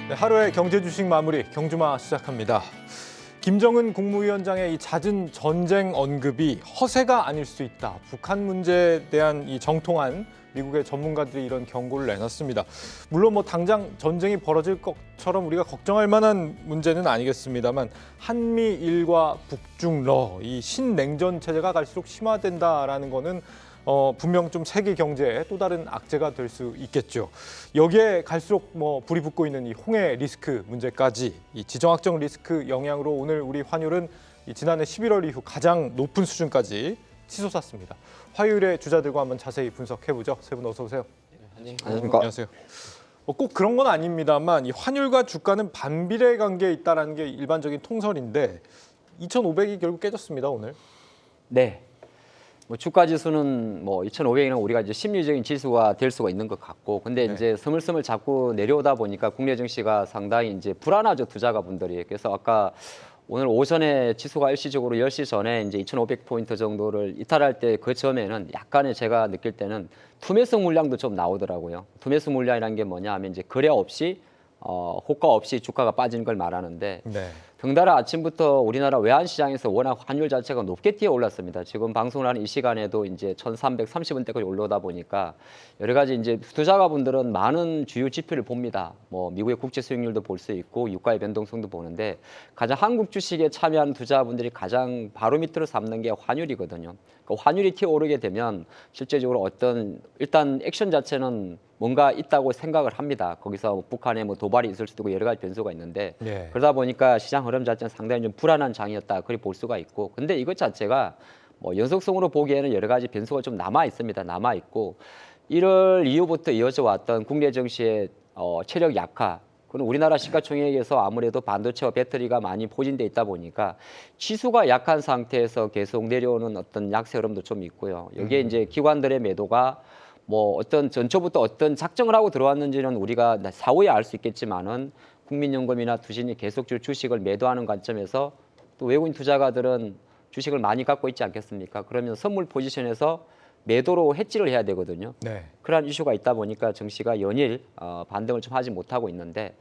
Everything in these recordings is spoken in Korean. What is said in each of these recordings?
네, 하루의 경제 주식 마무리 경주마 시작합니다. 김정은 국무위원장의 이 잦은 전쟁 언급이 허세가 아닐 수 있다. 북한 문제에 대한 이 정통한 미국의 전문가들이 이런 경고를 내놨습니다. 물론 뭐 당장 전쟁이 벌어질 것처럼 우리가 걱정할 만한 문제는 아니겠습니다만 한미일과 북중러 이 신냉전 체제가 갈수록 심화된다라는 거는 분명 좀 세계 경제에 또 다른 악재가 될 수 있겠죠. 여기에 갈수록 불이 붙고 있는 이 홍해 리스크 문제까지 이 지정학적 리스크 영향으로 오늘 우리 환율은 지난해 11월 이후 가장 높은 수준까지 치솟았습니다. 화요일에 주자들과 한번 자세히 분석해보죠. 세 분 어서 오세요. 안녕하십니까. 안녕하세요. 꼭 그런 건 아닙니다만 이 환율과 주가는 반비례 관계에 있다는 게 일반적인 통설인데 2,500이 결국 깨졌습니다 오늘. 네. 주가 지수는 2,500이면 우리가 이제 심리적인 지수가 될 수가 있는 것 같고, 근데 네. 이제 스물스물 자꾸 내려오다 보니까 국내 증시가 상당히 이제 불안하죠, 투자가 분들이. 그래서 아까 오늘 오전에 지수가 일시적으로 10시 전에 이제 2,500포인트 정도를 이탈할 때 그 전에는 약간의 제가 느낄 때는 투매수 물량도 좀 나오더라고요. 투매수 물량이라는 게 뭐냐 하면 이제 거래 없이 호가 없이 주가가 빠지는 걸 말하는데, 네. 덩달아 아침부터 우리나라 외환시장에서 워낙 환율 자체가 높게 뛰어 올랐습니다. 지금 방송을 하는 이 시간에도 이제 1,330원대까지 올라오다 보니까 여러 가지 이제 투자가분들은 많은 주요 지표를 봅니다. 미국의 국채 수익률도 볼 수 있고 유가의 변동성도 보는데, 가장 한국 주식에 참여하는 투자분들이 가장 바로 밑으로 삼는 게 환율이거든요. 그러니까 환율이 튀어 오르게 되면 실제적으로 일단 액션 자체는 뭔가 있다고 생각을 합니다. 거기서 북한에 도발이 있을 수도 있고 여러 가지 변수가 있는데, 네. 그러다 보니까 시장 흐름 자체는 상당히 좀 불안한 장이었다, 그렇게 볼 수가 있고, 근데 이것 자체가 연속성으로 보기에는 여러 가지 변수가 좀 남아 있습니다. 남아 있고 1월 이후부터 이어져 왔던 국내 증시의 체력 약화, 그건 우리나라 시가총액에서 아무래도 반도체와 배터리가 많이 포진돼 있다 보니까 지수가 약한 상태에서 계속 내려오는 어떤 약세 흐름도 좀 있고요. 여기에 이제 기관들의 매도가 어떤 전초부터 어떤 작정을 하고 들어왔는지는 우리가 사후에 알 수 있겠지만은, 국민연금이나 투신이 계속 주식을 매도하는 관점에서 또 외국인 투자가들은 주식을 많이 갖고 있지 않겠습니까? 그러면 선물 포지션에서 매도로 해지를 해야 되거든요. 네. 그러한 이슈가 있다 보니까 증시가 연일 반등을 좀 하지 못하고 있는데,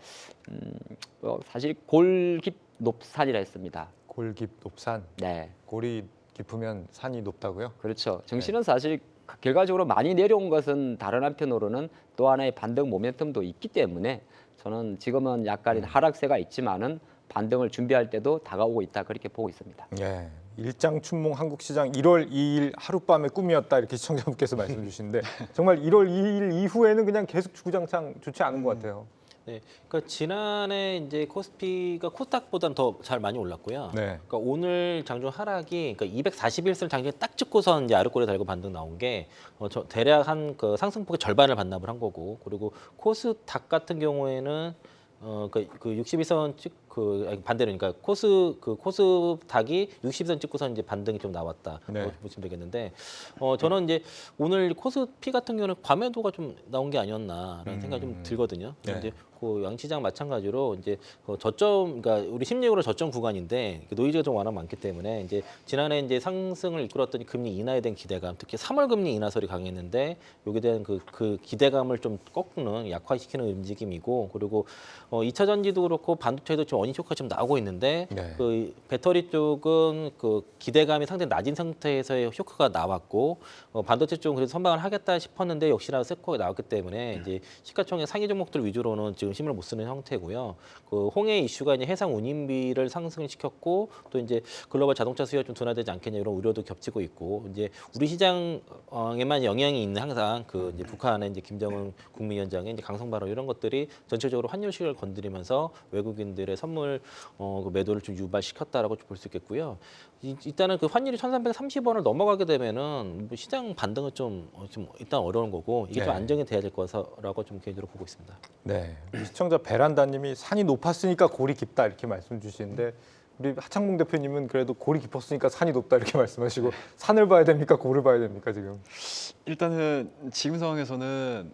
사실 골깁높산이라 했습니다. 골깊높산. 네, 골이 깊으면 산이 높다고요? 그렇죠. 증시는 사실 결과적으로 많이 내려온 것은 다른 한편으로는 또 하나의 반등 모멘텀도 있기 때문에, 저는 지금은 약간의 하락세가 있지만은 반등을 준비할 때도 다가오고 있다, 그렇게 보고 있습니다. 예. 일장춘몽 한국 시장 1월 2일 하룻밤의 꿈이었다, 이렇게 시청자분께서 말씀 주시는데 정말 1월 2일 이후에는 그냥 계속 주구장창 좋지 않은 것 같아요. 네, 그러니까 지난해 이제 코스피가 코스닥보다는 더 잘 많이 올랐고요. 네. 그러니까 오늘 장중 하락이, 그러니까 241선 장중에 딱 찍고서 이제 아랫골에 달고 반등 나온 게 대략 한 그 상승폭의 절반을 반납을 한 거고, 그리고 코스닥 같은 경우에는 그 61선 반대로, 그러니까 코스닥이 60선 찍고서 이제 반등이 좀 나왔다. 네. 보시면 되겠는데, 저는 이제 오늘 코스피 같은 경우는 과매도가 좀 나온 게 아니었나라는 생각이 좀 들거든요. 네. 이제 그 양시장 마찬가지로 이제 저점, 그러니까 우리 심리적으로 저점 구간인데 노이즈가 좀 워낙 많기 때문에 이제 지난해 이제 상승을 이끌었던 금리 인하에 대한 기대감, 특히 3월 금리 인하설이 강했는데 여기에 대한 그 기대감을 좀 꺾는, 약화시키는 움직임이고, 그리고 2차 전지도 그렇고 반도체도 지금 원인 효과가 좀 나오고 있는데, 네. 그 배터리 쪽은 그 기대감이 상당히 낮은 상태에서의 효과가 나왔고, 반도체 쪽은 그래도 선방을 하겠다 싶었는데 역시나 세코가 나왔기 때문에 이제 시가총액 상위 종목들 위주로는 지금 힘을 못 쓰는 형태고요. 그 홍해 이슈가 이제 해상 운임비를 상승을 시켰고, 또 이제 글로벌 자동차 수요가 좀 둔화되지 않겠냐, 이런 우려도 겹치고 있고, 이제 우리 시장에만 영향이 있는 항상 그 이제 북한의 이제 김정은 국무위원장의 이제 강성 발언, 이런 것들이 전체적으로 환율 시기를 건드리면서 외국인들의 선물 그 매도를 좀 유발시켰다라고 볼 수 있겠고요. 일단은 그 환율이 1,330원을 넘어가게 되면은 시장 반등은 좀 일단 어려운 거고, 이게 네. 좀 안정이 돼야 될 거라고 좀 개인적으로 보고 있습니다. 네. 시청자 베란다님이 산이 높았으니까 골이 깊다, 이렇게 말씀 주시는데 우리 하창봉 대표님은 그래도 골이 깊었으니까 산이 높다, 이렇게 말씀하시고, 산을 봐야 됩니까, 골을 봐야 됩니까 지금? 일단은 지금 상황에서는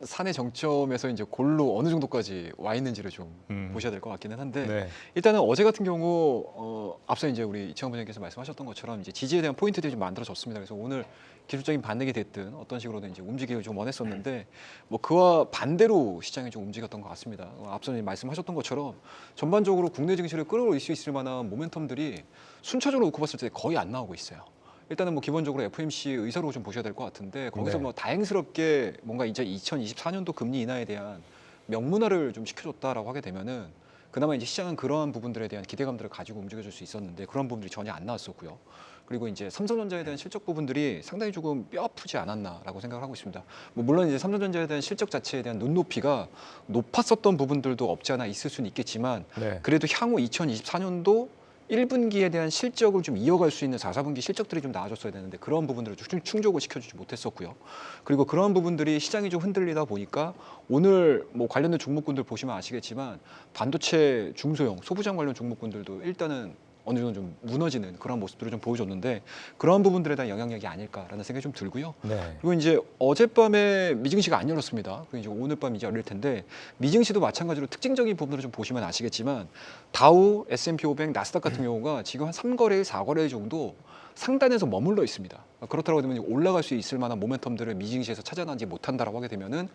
산의 정점에서 이제 골로 어느 정도까지 와 있는지를 좀 음. 보셔야 될 것 같기는 한데 네. 일단은 어제 같은 경우 앞서 이제 우리 이채원 부장님께서 말씀하셨던 것처럼 이제 지지에 대한 포인트들이 좀 만들어졌습니다. 그래서 오늘 기술적인 반등이 됐든 어떤 식으로든 이제 움직이기를 좀 원했었는데 뭐 그와 반대로 시장이 좀 움직였던 것 같습니다. 앞서 말씀하셨던 것처럼 전반적으로 국내 증시를 끌어올릴 수 있을 만한 모멘텀들이 순차적으로 놓고 봤을 때 거의 안 나오고 있어요. 일단은 뭐 기본적으로 FOMC 의사로 좀 보셔야 될 것 같은데 거기서 네. 뭐 다행스럽게 뭔가 이제 2024년도 금리 인하에 대한 명문화를 좀 시켜줬다라고 하게 되면은 그나마 이제 시장은 그러한 부분들에 대한 기대감들을 가지고 움직여줄 수 있었는데 그런 부분들이 전혀 안 나왔었고요. 그리고 이제 삼성전자에 대한 실적 부분들이 상당히 조금 뼈 아프지 않았나라고 생각을 하고 있습니다. 뭐 물론 이제 삼성전자에 대한 실적 자체에 대한 눈높이가 높았었던 부분들도 없지 않아 있을 수는 있겠지만 네. 그래도 향후 2024년도 1분기에 대한 실적을 좀 이어갈 수 있는 4, 4분기 실적들이 좀 나아졌어야 되는데 그런 부분들을 좀 충족을 시켜주지 못했었고요. 그리고 그런 부분들이 시장이 좀 흔들리다 보니까 오늘 뭐 관련된 종목군들 보시면 아시겠지만 반도체 중소형 소부장 관련 종목군들도 일단은 어느 정도 좀 무너지는 그런 모습들을 좀 보여줬는데 그러한 부분들에 대한 영향력이 아닐까라는 생각이 좀 들고요. 네. 그리고 이제 어젯밤에 미증시가 안 열렸습니다. 그리고 이제 오늘 밤 이제 열릴 텐데 미증시도 마찬가지로 특징적인 부분들을 좀 보시면 아시겠지만 다우, S&P 500, 나스닥 같은 경우가 지금 한 3거래일, 4거래일 정도 상단에서 머물러 있습니다. 그렇다고 하면 올라갈 수 있을 만한 모멘텀들을 미증시에서 찾아나지 못한다라고 하게 되면은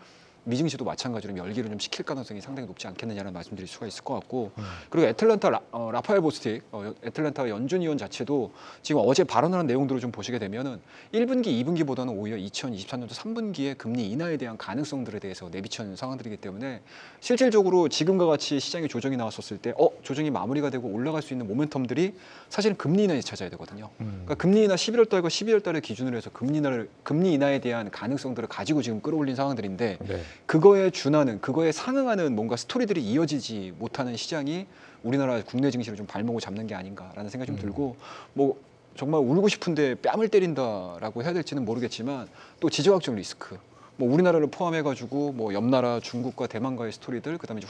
미증시도 마찬가지로 열기를 좀 식힐 가능성이 상당히 높지 않겠느냐는 말씀드릴 수가 있을 것 같고 그리고 애틀랜타 라파엘 보스틱 애틀랜타 연준 위원 자체도 지금 어제 발언하는 내용들을 좀 보시게 되면은 1분기, 2분기보다는 오히려 2024년도 3분기에 금리 인하에 대한 가능성들에 대해서 내비치는 상황들이기 때문에 실질적으로 지금과 같이 시장에 조정이 나왔었을 때 조정이 마무리가 되고 올라갈 수 있는 모멘텀들이 사실은 금리 인하에서 찾아야 되거든요. 그러니까 금리 인하 11월 달과 12월 달을 기준으로 해서 금리 인하에 대한 가능성들을 가지고 지금 끌어올린 상황들인데 네. 그거에 준하는 그거에 상응하는 뭔가 스토리들이 이어지지 못하는 시장이 우리나라 국내 증시를 좀 발목을 잡는 게 아닌가라는 생각이 좀 들고 뭐 정말 울고 싶은데 뺨을 때린다라고 해야 될지는 모르겠지만 또 지정학적 리스크 뭐 우리나라를 포함해가지고 뭐 옆나라 중국과 대만과의 스토리들 그다음에 이제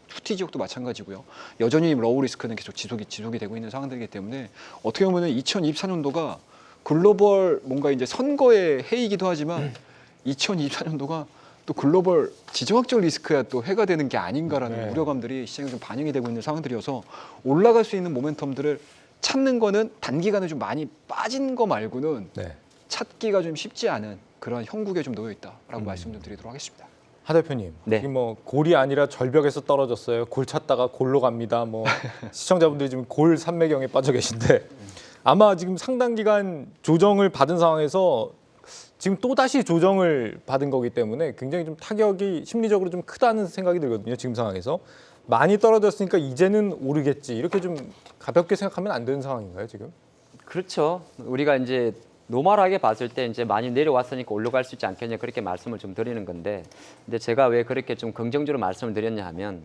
후티 지역도 마찬가지고요. 여전히 로우 리스크는 계속 지속이 되고 있는 상황들이기 때문에 어떻게 보면 2024년도가 글로벌 뭔가 이제 선거의 해이기도 하지만 2024년도가 또 글로벌 지정학적 리스크야 또 해가 되는 게 아닌가라는 네. 우려감들이 시장에 좀 반영이 되고 있는 상황들이어서 올라갈 수 있는 모멘텀들을 찾는 거는 단기간에 좀 많이 빠진 거 말고는 네. 찾기가 좀 쉽지 않은 그런 형국에 좀 놓여 있다라고 말씀 좀 드리도록 하겠습니다. 하 대표님, 네. 지금 뭐 골이 아니라 절벽에서 떨어졌어요. 골 찾다가 골로 갑니다. 뭐 시청자분들이 지금 골 산매경에 빠져 계신데 아마 지금 상당 기간 조정을 받은 상황에서 지금 또 다시 조정을 받은 거기 때문에 굉장히 좀 타격이 심리적으로 좀 크다는 생각이 들거든요. 지금 상황에서 많이 떨어졌으니까 이제는 오르겠지 이렇게 좀 가볍게 생각하면 안 되는 상황인가요, 지금? 그렇죠. 우리가 이제 노멀하게 봤을 때 이제 많이 내려왔으니까 올라갈 수 있지 않겠냐 그렇게 말씀을 좀 드리는 건데, 근데 제가 왜 그렇게 좀 긍정적으로 말씀을 드렸냐 하면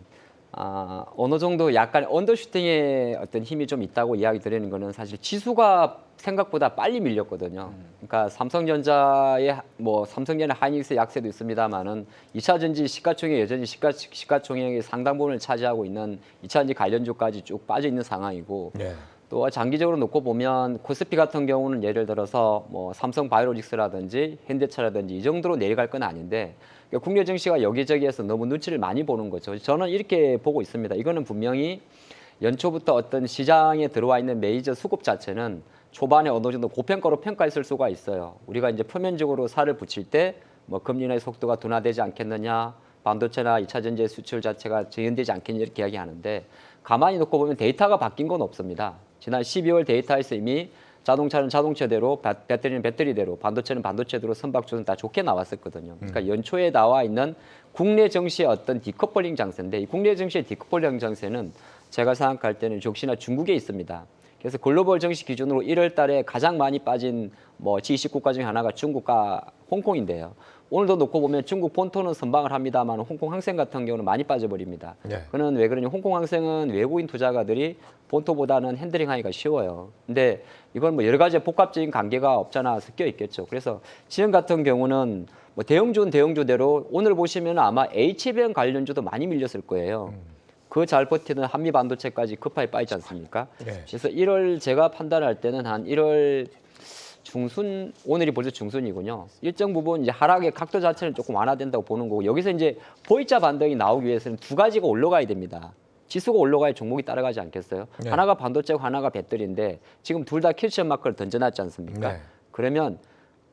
어느 정도 약간 언더슈팅의 어떤 힘이 좀 있다고 이야기 드리는 거는 사실 지수가 생각보다 빨리 밀렸거든요. 그러니까 삼성전자의 뭐 삼성전자 하이닉스의 약세도 있습니다만은 2차 전지 시가총액 여전히 시가총액의 상당 부분을 차지하고 있는 2차 전지 관련주까지 쭉 빠져 있는 상황이고. 네. 또 장기적으로 놓고 보면 코스피 같은 경우는 예를 들어서 뭐 삼성바이오로직스라든지 현대차라든지 이 정도로 내려갈 건 아닌데 그러니까 국내 증시가 여기저기에서 너무 눈치를 많이 보는 거죠. 저는 이렇게 보고 있습니다. 이거는 분명히 연초부터 어떤 시장에 들어와 있는 메이저 수급 자체는 초반에 어느 정도 고평가로 평가했을 수가 있어요. 우리가 이제 표면적으로 살을 붙일 때 뭐 금리 인하의 속도가 둔화되지 않겠느냐, 반도체나 2차 전지의 수출 자체가 저연되지 않겠냐 이렇게 이야기하는데 가만히 놓고 보면 데이터가 바뀐 건 없습니다. 지난 12월 데이터에서 이미 자동차는 자동차대로, 배터리는 배터리대로, 반도체는 반도체대로 선박조는 다 좋게 나왔었거든요. 그러니까 연초에 나와 있는 국내 증시의 어떤 디커플링 장세인데 이 국내 증시의 디커플링 장세는 제가 생각할 때는 역시나 중국에 있습니다. 그래서 글로벌 증시 기준으로 1월 달에 가장 많이 빠진 뭐 G20국가 중에 하나가 중국과 홍콩인데요. 오늘도 놓고 보면 중국 본토는 선방을 합니다만 홍콩 항생 같은 경우는 많이 빠져버립니다. 네. 그는 왜 그러냐? 홍콩 항생은 외국인 투자가들이 본토보다는 핸들링하기가 쉬워요. 근데 이건 뭐 여러 가지 복합적인 관계가 없잖아 섞여 있겠죠. 그래서 지금 같은 경우는 뭐 대형주대로 오늘 보시면 아마 HBM 관련주도 많이 밀렸을 거예요. 그 잘 버티는 한미 반도체까지 급하게 빠지지 않습니까? 네. 그래서 1월 제가 판단할 때는 한 1월 중순 오늘이 벌써 중순이군요. 일정 부분 이제 하락의 각도 자체는 조금 완화된다고 보는 거고 여기서 이제 V자 반등이 나오기 위해서는 두 가지가 올라가야 됩니다. 지수가 올라가야 종목이 따라가지 않겠어요? 네. 하나가 반도체고 하나가 배터리인데 지금 둘 다 퀘스천 마크를 던져놨지 않습니까? 네. 그러면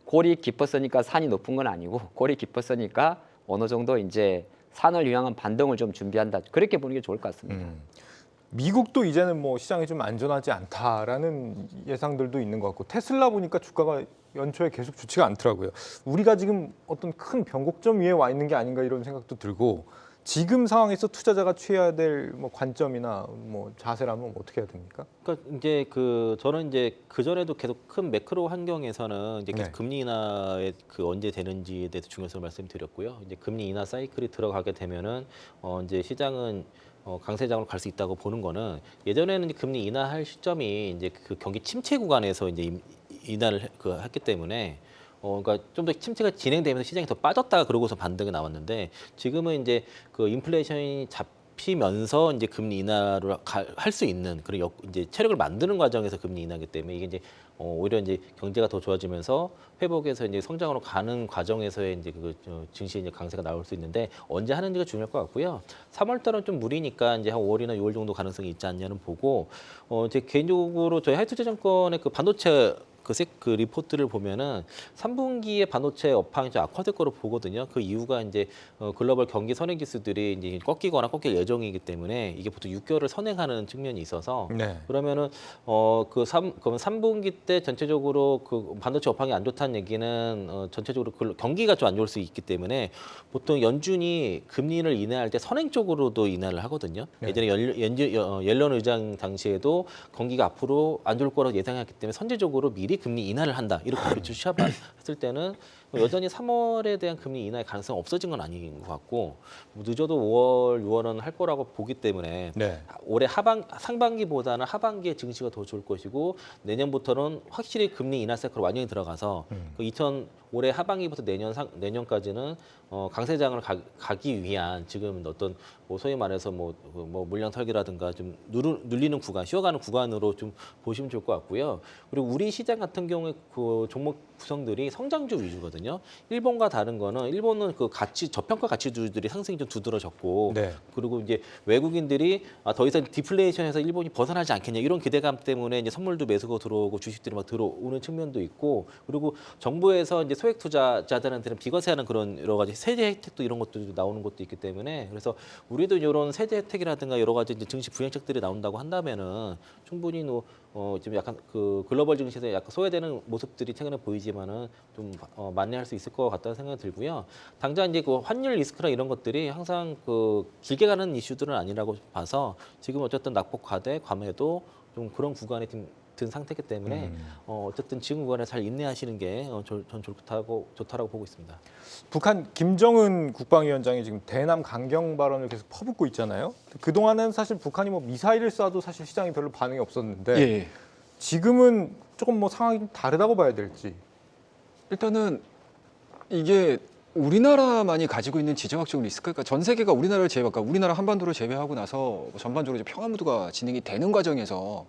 골이 깊었으니까 산이 높은 건 아니고 골이 깊었으니까 어느 정도 이제 산을 향한 반등을 좀 준비한다. 그렇게 보는 게 좋을 것 같습니다. 미국도 이제는 뭐 시장이 좀 안전하지 않다라는 예상들도 있는 것 같고 테슬라 보니까 주가가 연초에 계속 좋지가 않더라고요. 우리가 지금 어떤 큰 변곡점 위에 와 있는 게 아닌가 이런 생각도 들고 지금 상황에서 투자자가 취해야 될 뭐 관점이나 뭐 자세라면 어떻게 해야 됩니까? 그러니까 이제 저는 이제 그 전에도 계속 큰 매크로 환경에서는 이제 계속 네. 금리 인하의 언제 되는지에 대해서 중요성을 말씀드렸고요. 이제 금리 인하 사이클이 들어가게 되면은 이제 시장은 강세장으로 갈 수 있다고 보는 거는 예전에는 이제 금리 인하할 시점이 이제 그 경기 침체 구간에서 이제 인하를 했기 때문에 그러니까 좀 더 침체가 진행되면서 시장이 더 빠졌다가 그러고서 반등이 나왔는데 지금은 이제 그 인플레이션이 잡히면서 이제 금리 인하를 할 수 있는 그런 이제 체력을 만드는 과정에서 금리 인하기 때문에 이게 이제 오히려 이제 경제가 더 좋아지면서 회복해서 이제 성장으로 가는 과정에서의 이제 증시 이제 강세가 나올 수 있는데 언제 하는지가 중요할 것 같고요. 3월달은 좀 무리니까 이제 한 5월이나 6월 정도 가능성이 있지 않냐는 보고 제 개인적으로 저희 하이투자증권의 그 반도체 그 리포트를 보면은 3분기에 반도체 업황이 좀 악화될 거로 보거든요. 그 이유가 이제 글로벌 경기 선행 지수들이 이제 꺾이거나 꺾일 예정이기 때문에 이게 보통 6개월을 선행하는 측면이 있어서 네. 그러면은 그러면 3분기 때 전체적으로 그 반도체 업황이 안 좋다는 얘기는 전체적으로 경기가 좀 안 좋을 수 있기 때문에 보통 연준이 금리를 인하할 때 선행 쪽으로도 인하를 하거든요. 네. 예전에 옐런 의장 당시에도 경기가 앞으로 안 좋을 거라고 예상했기 때문에 선제적으로 미리 금리 인하를 한다. 이렇게 취합했을 때는 여전히 3월에 대한 금리 인하의 가능성이 없어진 건 아닌 것 같고 늦어도 5월, 6월은 할 거라고 보기 때문에 네. 올해 상반기보다는 하반기에 증시가 더 좋을 것이고 내년부터는 확실히 금리 인하 사이클로 완전히 들어가서 올해 하반기부터 내년까지는 강세장을 가기 위한 지금 어떤 소위 말해서 뭐 물량 설계라든가 좀 눌리는 구간, 쉬어가는 구간으로 좀 보시면 좋을 것 같고요. 그리고 우리 시장 같은 경우에 그 종목 구성들이 성장주 위주거든요. 일본과 다른 거는 일본은 그 저평가 가치주들이 상승이 좀 두드러졌고 네. 그리고 이제 외국인들이 더 이상 디플레이션에서 일본이 벗어나지 않겠냐 이런 기대감 때문에 이제 선물도 매수가 들어오고 주식들이 막 들어오는 측면도 있고 그리고 정부에서 이제 소액 투자자들한테는 비과세하는 그런 여러 가지 세제 혜택도 이런 것도 나오는 것도 있기 때문에 그래서 우리도 이런 세제 혜택이라든가 여러 가지 이제 증시 부양책들이 나온다고 한다면은 충분히 지금 약간 그 글로벌 증시에서 약간 소외되는 모습들이 최근에 보이지만은 좀 만회할 수 있을 것 같다는 생각이 들고요. 당장 이제 그 환율 리스크나 이런 것들이 항상 그 길게 가는 이슈들은 아니라고 봐서 지금 어쨌든 낙폭 과매도 좀 그런 구간에 든 상태이기 때문에 어쨌든 지금 구간에 잘 인내하시는 게 전 좋다라고 보고 있습니다. 북한 김정은 국방위원장이 지금 대남 강경 발언을 계속 퍼붓고 있잖아요. 그동안은 사실 북한이 뭐 미사일을 쏴도 사실 시장이 별로 반응이 없었는데 예. 지금은 조금 뭐 상황이 좀 다르다고 봐야 될지. 일단은 이게 우리나라만이 가지고 있는 지정학적 리스크, 그러니까 전 세계가 우리나라를 그러니까 우리나라 한반도를 제외하고 나서 전반적으로 이제 평화 무드가 진행이 되는 과정에서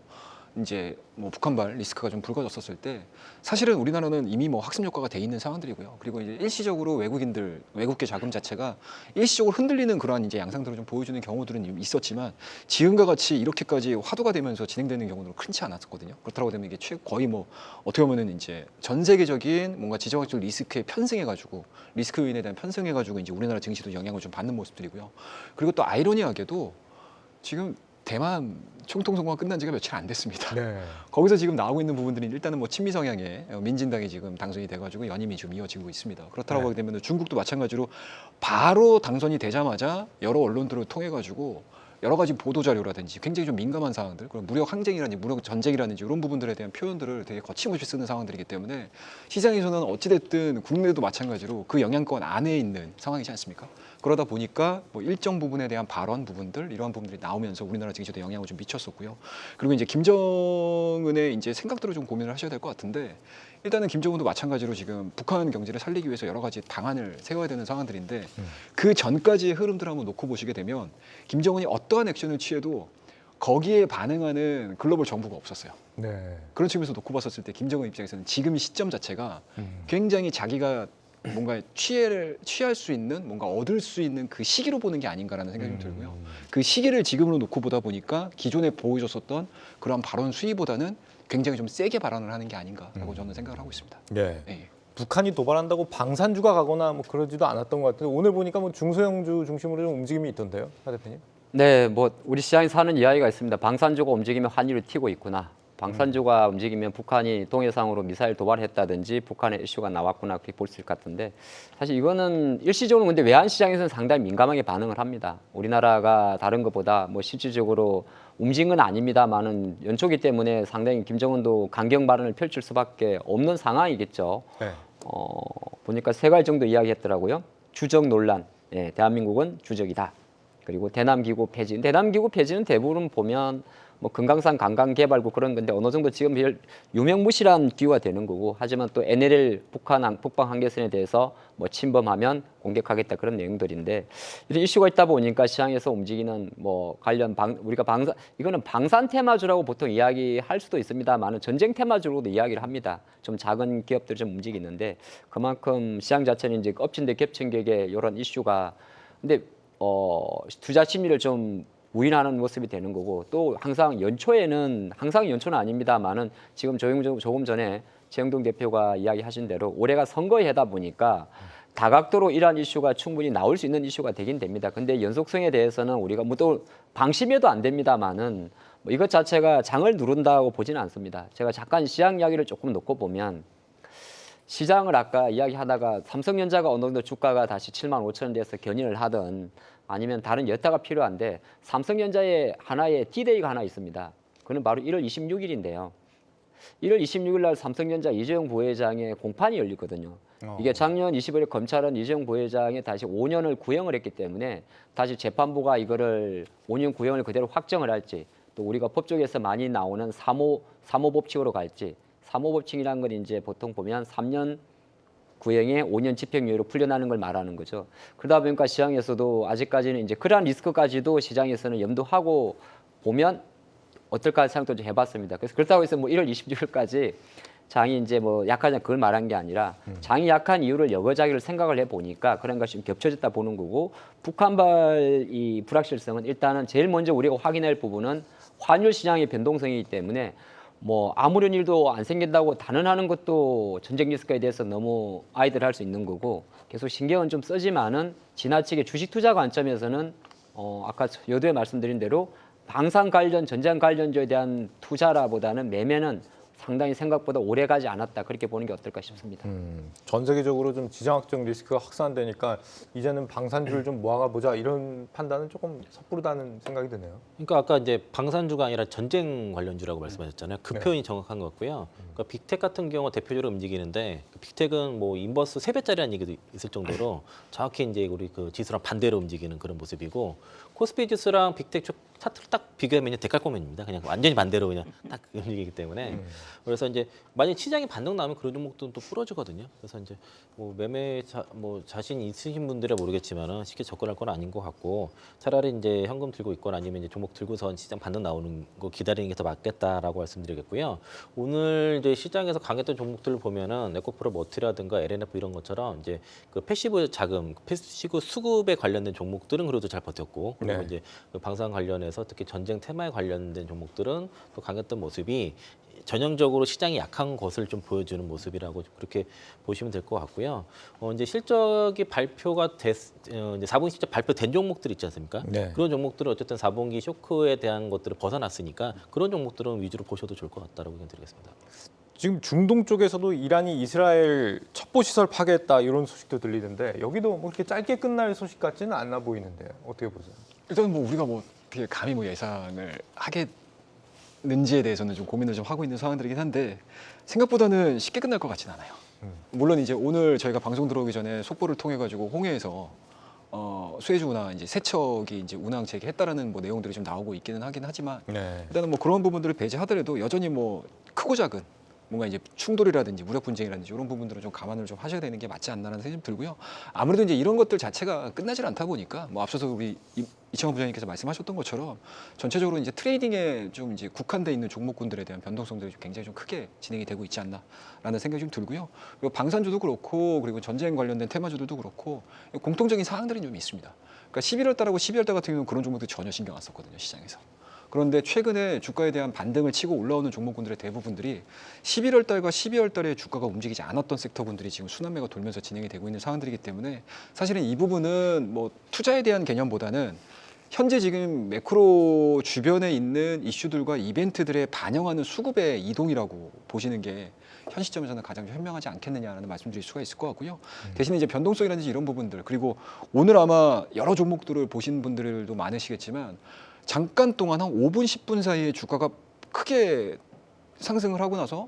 이제 뭐 북한발 리스크가 좀 불거졌었을 때 사실은 우리나라는 이미 뭐 학습 효과가 돼 있는 상황들이고요. 그리고 이제 일시적으로 외국계 자금 자체가 일시적으로 흔들리는 그러한 이제 양상들을 좀 보여주는 경우들은 있었지만 지금과 같이 이렇게까지 화두가 되면서 진행되는 경우는 흔치 않았었거든요. 그렇다고 되면 이게 거의 뭐 어떻게 보면은 이제 전 세계적인 뭔가 지정학적 리스크에 편승해가지고 리스크 요인에 대한 편승해가지고 이제 우리나라 증시도 영향을 좀 받는 모습들이고요. 그리고 또 아이러니하게도 지금 대만 총통 선거가 끝난 지가 며칠 안 됐습니다. 네. 거기서 지금 나오고 있는 부분들이 일단은 뭐 친미 성향의 민진당이 지금 당선이 돼가지고 연임이 좀 이어지고 있습니다. 그렇다고 네. 하게 되면 중국도 마찬가지로 바로 당선이 되자마자 여러 언론들을 통해 가지고 여러 가지 보도 자료라든지 굉장히 좀 민감한 사항들, 그런 무력 항쟁이라든지 무력 전쟁이라든지 이런 부분들에 대한 표현들을 되게 거침없이 쓰는 상황들이기 때문에 시장에서는 어찌됐든 국내도 마찬가지로 그 영향권 안에 있는 상황이지 않습니까? 그러다 보니까 뭐 일정 부분에 대한 발언 부분들 이러한 부분들이 나오면서 우리나라 증시에도 영향을 좀 미쳤었고요. 그리고 이제 김정은의 이제 생각들을 좀 고민을 하셔야 될 것 같은데 일단은 김정은도 마찬가지로 지금 북한 경제를 살리기 위해서 여러 가지 방안을 세워야 되는 상황들인데 그 전까지의 흐름들을 한번 놓고 보시게 되면 김정은이 어떠한 액션을 취해도 거기에 반응하는 글로벌 정부가 없었어요. 네. 그런 측면에서 놓고 봤었을 때 김정은 입장에서는 지금 이 시점 자체가 굉장히 자기가 뭔가 취할 수 있는 뭔가 얻을 수 있는 그 시기로 보는 게 아닌가라는 생각이 좀 들고요. 그 시기를 지금으로 놓고 보다 보니까 기존에 보여줬었던 그런 발언 수위보다는 굉장히 좀 세게 발언을 하는 게 아닌가라고 저는 생각을 하고 있습니다. 네. 네. 북한이 도발한다고 방산주가 가거나 뭐 그러지도 않았던 것 같은데 오늘 보니까 뭐 중소형주 중심으로 좀 움직임이 있던데요, 하 대표님? 네, 뭐 우리 시장에서 하는 이야기가 있습니다. 방산주가 움직이면 환율을 튀고 있구나. 방산주가 움직이면 북한이 동해상으로 미사일 도발했다든지 북한의 이슈가 나왔구나 그렇게 볼 수 있을 것 같은데 사실 이거는 일시적으로 근데 외환 시장에서는 상당히 민감하게 반응을 합니다. 우리나라가 다른 것보다 뭐 실질적으로 움직인 건 아닙니다만은 연초기 때문에 상당히 김정은도 강경 발언을 펼칠 수밖에 없는 상황이겠죠. 네. 보니까 세 가지 정도 이야기했더라고요. 주적 논란, 예, 대한민국은 주적이다. 그리고 대남기구 폐지. 대남기구 폐지는 대부분 보면 뭐 금강산 관광개발구 그런 건데 어느 정도 지금 유명무실한 기구가 되는 거고 하지만 또 NLL 북방 한계선에 대해서 뭐 침범하면 공격하겠다 그런 내용들인데 이런 이슈가 있다 보니까 시장에서 움직이는 뭐 관련 우리가 이거는 방산 테마주라고 보통 이야기할 수도 있습니다만은 전쟁 테마주로도 이야기를 합니다. 좀 작은 기업들이 좀 움직이는데 그만큼 시장 자체는 이제 엎친 데 겹친 격의 이런 이슈가 근데 투자 심리를 좀 우인하는 모습이 되는 거고 또 항상 연초는 아닙니다만은 지금 조금 전에 최영동 대표가 이야기하신 대로 올해가 선거해다 보니까 다각도로 이러한 이슈가 충분히 나올 수 있는 이슈가 되긴 됩니다. 근데 연속성에 대해서는 우리가 뭐 또 방심해도 안 됩니다만은 뭐 이것 자체가 장을 누른다고 보지는 않습니다. 제가 잠깐 시장 이야기를 조금 놓고 보면 시장을 아까 이야기하다가 삼성전자가 어느 정도 주가가 다시 7만 5천 원 돼서 견인을 하든 아니면 다른 여타가 필요한데 삼성전자의 하나의 D-Day가 하나 있습니다. 그는 바로 1월 26일인데요. 1월 26일 날 삼성전자 이재용 부회장의 공판이 열리거든요. 이게 작년 20일에 검찰은 이재용 부회장이 다시 5년을 구형을 했기 때문에 다시 재판부가 이거를 5년 구형을 그대로 확정을 할지 또 우리가 법조계에서 많이 나오는 사모 법칙으로 갈지 사모 법칙이라는 건 이제 보통 보면 3년 구형에 5년 집행유예로 풀려나는 걸 말하는 거죠. 그러다 보니까 시장에서도 아직까지는 이제 그러한 리스크까지도 시장에서는 염두하고 보면 어떨까 생각도 좀 해봤습니다. 그래서 그렇다고 해서 뭐 1월 26일까지 장이 이제 뭐 약하냐 그걸 말한 게 아니라 장이 약한 이유를 여거저기를 생각을 해보니까 그런 것이 좀 겹쳐졌다 보는 거고 북한발 이 불확실성은 일단은 제일 먼저 우리가 확인할 부분은 환율 시장의 변동성이기 때문에 뭐 아무런 일도 안 생긴다고 단언하는 것도 전쟁 리스크에 대해서 너무 아이들 할 수 있는 거고 계속 신경은 좀 쓰지만은 지나치게 주식 투자 관점에서는 아까 여도에 말씀드린 대로 방산 관련 전쟁 관련주에 대한 투자라보다는 매매는 상당히 생각보다 오래 가지 않았다 그렇게 보는 게 어떨까 싶습니다. 전 세계적으로 좀 지정학적 리스크가 확산되니까 이제는 방산주를 좀 모아가 보자 이런 판단은 조금 섣부르다는 생각이 드네요. 그러니까 아까 이제 방산주가 아니라 전쟁 관련주라고 말씀하셨잖아요. 그 네. 표현이 정확한 것 같고요. 그러니까 빅텍 같은 경우 대표적으로 움직이는데 빅텍은 뭐 인버스 3배짜리라는 얘기도 있을 정도로 정확히 이제 우리 그 지수랑 반대로 움직이는 그런 모습이고 코스피 지수랑 빅텍 차트를 딱 비교하면 데칼코맨입니다. 그냥 완전히 반대로 그냥 딱 움직이기 때문에 그래서 이제 만약 시장이 반등 나면 그런 종목들은 또 부러지거든요. 그래서 이제 뭐 뭐 자신 있으신 분들은 모르겠지만은 쉽게 접근할 건 아닌 것 같고 차라리 이제 현금 들고 있거나 아니면 이제 종목 들고선 시장 반등 나오는 거 기다리는 게 더 맞겠다라고 말씀드리겠고요. 오늘 이제 시장에서 강했던 종목들을 보면은 에코프로 머티라든가 LNF 이런 것처럼 이제 그 패시브 자금, 패시브 수급에 관련된 종목들은 그래도 잘 버텼고 그리고 네. 이제 그 방산 관련해서 특히 전쟁 테마에 관련된 종목들은 또 강했던 모습이 전형적으로 시장이 약한 것을 좀 보여주는 모습이라고 그렇게 보시면 될 것 같고요. 이제 실적이 발표가 이제 4분기 실적 발표된 종목들 있지 않습니까? 네. 그런 종목들은 어쨌든 4분기 쇼크에 대한 것들을 벗어났으니까 그런 종목들은 위주로 보셔도 좋을 것 같다라고 의견 드리겠습니다. 지금 중동 쪽에서도 이란이 이스라엘 첩보시설 파괴했다 이런 소식도 들리는데 여기도 뭐 그렇게 짧게 끝날 소식 같지는 않아 보이는데 어떻게 보세요? 일단 뭐 우리가 뭐 되게 감히 뭐 예상을 하겠는지에 대해서는 좀 고민을 좀 하고 있는 상황들이긴 한데 생각보다는 쉽게 끝날 것 같지는 않아요. 물론 이제 오늘 저희가 방송 들어오기 전에 속보를 통해 가지고 홍해에서 수에즈 운항 이제 세척이 이제 운항 재개했다라는 뭐 내용들이 좀 나오고 있기는 하긴 하지만 네. 일단은 뭐 그런 부분들을 배제하더라도 여전히 뭐 크고 작은 뭔가 이제 충돌이라든지 무력 분쟁이라든지 이런 부분들은 좀 감안을 좀 하셔야 되는 게 맞지 않나라는 생각이 좀 들고요. 아무래도 이제 이런 것들 자체가 끝나질 않다 보니까 뭐 앞서서 우리 이창호 부장님께서 말씀하셨던 것처럼 전체적으로 이제 트레이딩에 좀 이제 국한돼 있는 종목군들에 대한 변동성들이 좀 굉장히 좀 크게 진행이 되고 있지 않나라는 생각이 좀 들고요. 그리고 방산주도 그렇고 그리고 전쟁 관련된 테마주들도 그렇고 공통적인 사항들이 좀 있습니다. 그러니까 11월 달하고 12월 달 같은 경우는 그런 종목들 전혀 신경 안 썼거든요, 시장에서. 그런데 최근에 주가에 대한 반등을 치고 올라오는 종목군들의 대부분들이 11월 달과 12월 달에 주가가 움직이지 않았던 섹터군들이 지금 순환매가 돌면서 진행이 되고 있는 상황들이기 때문에 사실은 이 부분은 뭐 투자에 대한 개념보다는 현재 지금 매크로 주변에 있는 이슈들과 이벤트들에 반영하는 수급의 이동이라고 보시는 게 현 시점에서는 가장 현명하지 않겠느냐라는 말씀드릴 수가 있을 것 같고요. 대신에 이제 변동성이라든지 이런 부분들 그리고 오늘 아마 여러 종목들을 보신 분들도 많으시겠지만 잠깐 동안 한 5분, 10분 사이에 주가가 크게 상승을 하고 나서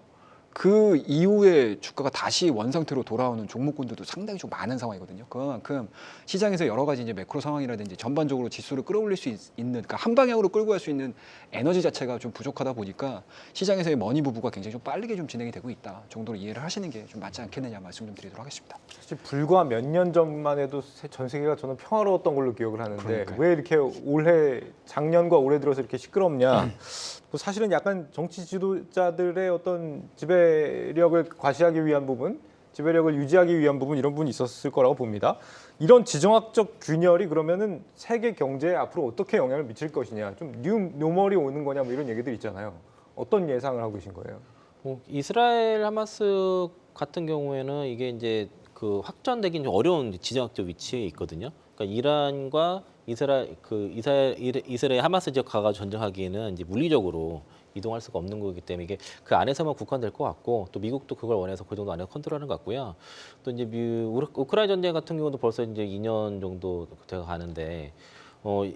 그 이후에 주가가 다시 원상태로 돌아오는 종목군들도 상당히 좀 많은 상황이거든요. 그만큼 시장에서 여러 가지 이제 매크로 상황이라든지 전반적으로 지수를 끌어올릴 수 있는, 그러니까 한 방향으로 끌고 갈 수 있는 에너지 자체가 좀 부족하다 보니까 시장에서의 머니 부부가 굉장히 좀 빠르게 좀 진행이 되고 있다 정도로 이해를 하시는 게 좀 맞지 않겠느냐 말씀 좀 드리도록 하겠습니다. 사실 불과 몇 년 전만 해도 전 세계가 저는 평화로웠던 걸로 기억을 하는데 그러니까요. 왜 이렇게 올해 작년과 올해 들어서 이렇게 시끄럽냐? 뭐 사실은 약간 정치 지도자들의 어떤 지배력을 과시하기 위한 부분, 지배력을 유지하기 위한 부분 이런 부분이 있었을 거라고 봅니다. 이런 지정학적 균열이 그러면은 세계 경제에 앞으로 어떻게 영향을 미칠 것이냐, 좀 뉴 노멀이 오는 거냐 뭐 이런 얘기들 있잖아요. 어떤 예상을 하고 계신 거예요? 이스라엘 하마스 같은 경우에는 이게 이제 그 확전되긴 좀 어려운 지정학적 위치에 있거든요. 그러니까 이란과 이스라엘 하마스 지역 가가 전쟁하기에는 이제 물리적으로 이동할 수가 없는 거기 때문에 이게 그 안에서만 국한될 것 같고 또 미국도 그걸 원해서 그 정도 안에서 컨트롤하는 것 같고요. 또 이제 우크라이나 전쟁 같은 경우도 벌써 이제 2년 정도 돼가 가는데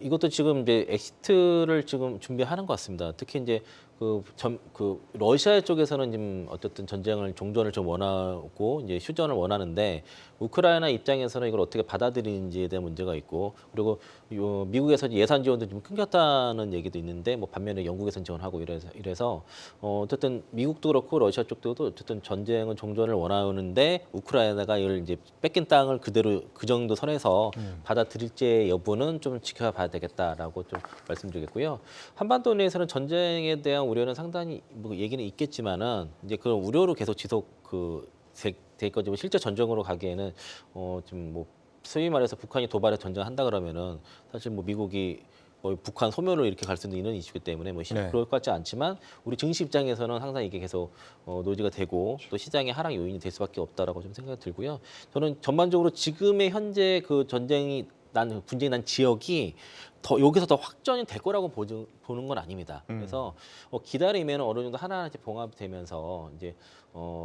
이것도 지금 이제 엑시트를 지금 준비하는 것 같습니다. 특히 이제 그 러시아 쪽에서는 지금 어쨌든 종전을 좀 원하고 이제 휴전을 원하는데 우크라이나 입장에서는 이걸 어떻게 받아들이는지에 대한 문제가 있고 그리고 미국에서 예산 지원도 좀 끊겼다는 얘기도 있는데 뭐 반면에 영국에서는 지원하고 이래서 어쨌든 미국도 그렇고 러시아 쪽도 어쨌든 전쟁은 종전을 원하는데 우크라이나가 이걸 이제 뺏긴 땅을 그대로 그 정도 선에서 받아들일지 여부는 좀 지켜봐야 되겠다라고 좀 말씀드리겠고요. 한반도 내에서는 전쟁에 대한 우려는 상당히 뭐 얘기는 있겠지만은 이제 그런 우려로 계속 될 거지만 실제 전쟁으로 가기에는 좀 뭐 소위 말해서 북한이 도발해 전쟁한다 그러면은 사실 뭐 미국이 북한 소멸로 이렇게 갈 수도 있는 이슈이기 때문에 뭐 네. 그럴 것 같지 않지만 우리 증시 입장에서는 항상 이게 계속 노지가 되고 또 시장의 하락 요인이 될 수밖에 없다라고 좀 생각이 들고요. 저는 전반적으로 지금의 현재 그 분쟁이 난 지역이 여기서 더 확전이 될 거라고 보는 건 아닙니다. 그래서 기다리면 어느 정도 하나하나씩 봉합되면서 이제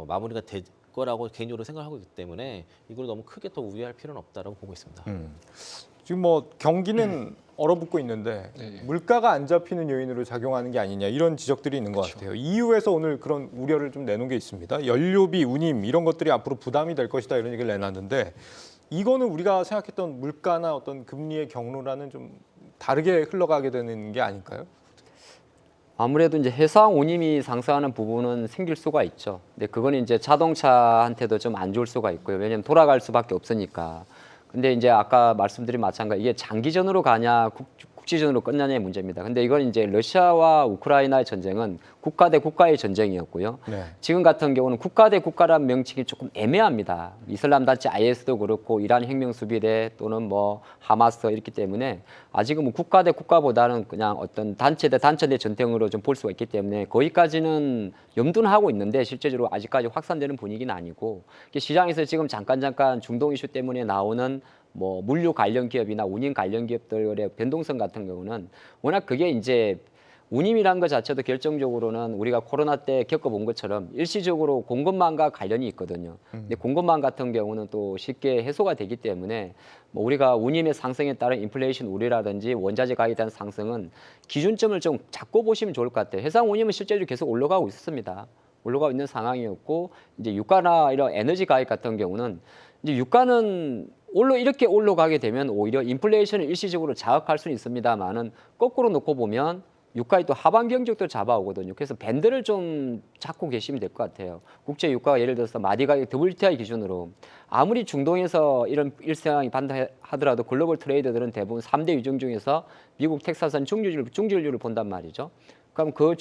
마무리가 될 거라고 개인적으로 생각하고 있기 때문에 이걸 너무 크게 더 우려할 필요는 없다라고 보고 있습니다. 지금 뭐 경기는 얼어붙고 있는데 네. 물가가 안 잡히는 요인으로 작용하는 게 아니냐 이런 지적들이 있는 것 같아요. EU에서 오늘 그런 우려를 좀 내놓은 게 있습니다. 연료비, 운임 이런 것들이 앞으로 부담이 될 것이다 이런 얘기를 내놨는데 이거는 우리가 생각했던 물가나 어떤 금리의 경로라는 좀 다르게 흘러가게 되는 게 아닐까요? 아무래도 이제 해상 운임이 상승하는 부분은 생길 수가 있죠. 근데 그건 이제 자동차한테도 좀 안 좋을 수가 있고요. 왜냐하면 돌아갈 수밖에 없으니까. 근데 이제 아까 말씀드린 마찬가지 이게 장기전으로 가냐 국지전으로 끝나냐의 문제입니다. 근데 이건 이제 러시아와 우크라이나의 전쟁은 국가 대 국가의 전쟁이었고요. 네. 지금 같은 경우는 국가 대 국가라는 명칭이 조금 애매합니다. 이슬람 단체 IS도 그렇고 이란 혁명수비대 또는 뭐 하마스 이렇기 때문에 아직은 뭐 국가 대 국가보다는 그냥 어떤 단체 대 단체 대 전쟁으로 좀 볼 수가 있기 때문에 거기까지는 염두는 하고 있는데 실제적으로 아직까지 확산되는 분위기는 아니고 시장에서 지금 잠깐 중동 이슈 때문에 나오는 뭐 물류 관련 기업이나 운임 관련 기업들의 변동성 같은 경우는 워낙 그게 이제 운임이라는 것 자체도 결정적으로는 우리가 코로나 때 겪어본 것처럼 일시적으로 공급망과 관련이 있거든요. 근데 공급망 같은 경우는 또 쉽게 해소가 되기 때문에 뭐 우리가 운임의 상승에 따른 인플레이션 우려라든지 원자재 가격에 대한 상승은 기준점을 좀 잡고 보시면 좋을 것 같아요. 해상 운임은 실제로 계속 올라가고 있었습니다. 올라가고 있는 상황이었고 이제 유가나 이런 에너지 가격 같은 경우는 이제 유가는 이렇게 올라가게 되면 오히려 인플레이션을 일시적으로 자극할 수는 있습니다만은 거꾸로 놓고 보면 유가에 또 하반 경적도 잡아오거든요. 그래서 밴드를 좀 잡고 계시면 될 것 같아요. 국제 유가가 예를 들어서 마디 가격 WTI 기준으로 아무리 중동에서 이런 일상이 반다 하더라도 글로벌 트레이더들은 대부분 3대 유종 중에서 미국 텍사스산 중진주를 본단 말이죠. 그럼 그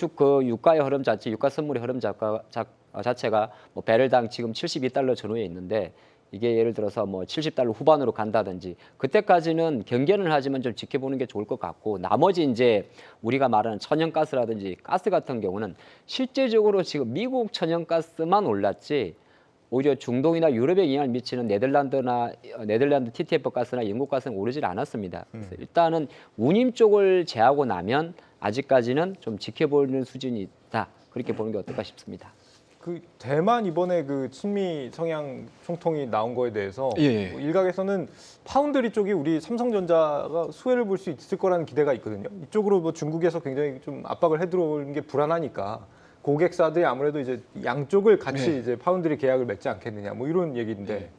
유가의 흐름 자체, 유가 선물의 흐름 자체가 뭐 배럴당 지금 72달러 전후에 있는데 이게 예를 들어서 뭐 70달러 후반으로 간다든지 그때까지는 경계는 하지만 좀 지켜보는 게 좋을 것 같고 나머지 이제 우리가 말하는 천연가스라든지 가스 같은 경우는 실제적으로 지금 미국 천연가스만 올랐지 오히려 중동이나 유럽에 영향을 미치는 네덜란드 TTF 가스나 영국 가스는 오르질 않았습니다. 그래서 일단은 운임 쪽을 제하고 나면 아직까지는 좀 지켜보는 수준이 있다. 그렇게 보는 게 어떨까 싶습니다. 그 대만 이번에 그 친미 성향 총통이 나온 거에 대해서 예. 뭐 일각에서는 파운드리 쪽이 우리 삼성전자가 수혜를 볼 수 있을 거라는 기대가 있거든요. 이쪽으로 뭐 중국에서 굉장히 좀 압박을 해 들어오는 게 불안하니까 고객사들이 아무래도 이제 양쪽을 같이 네. 이제 파운드리 계약을 맺지 않겠느냐 뭐 이런 얘기인데 네.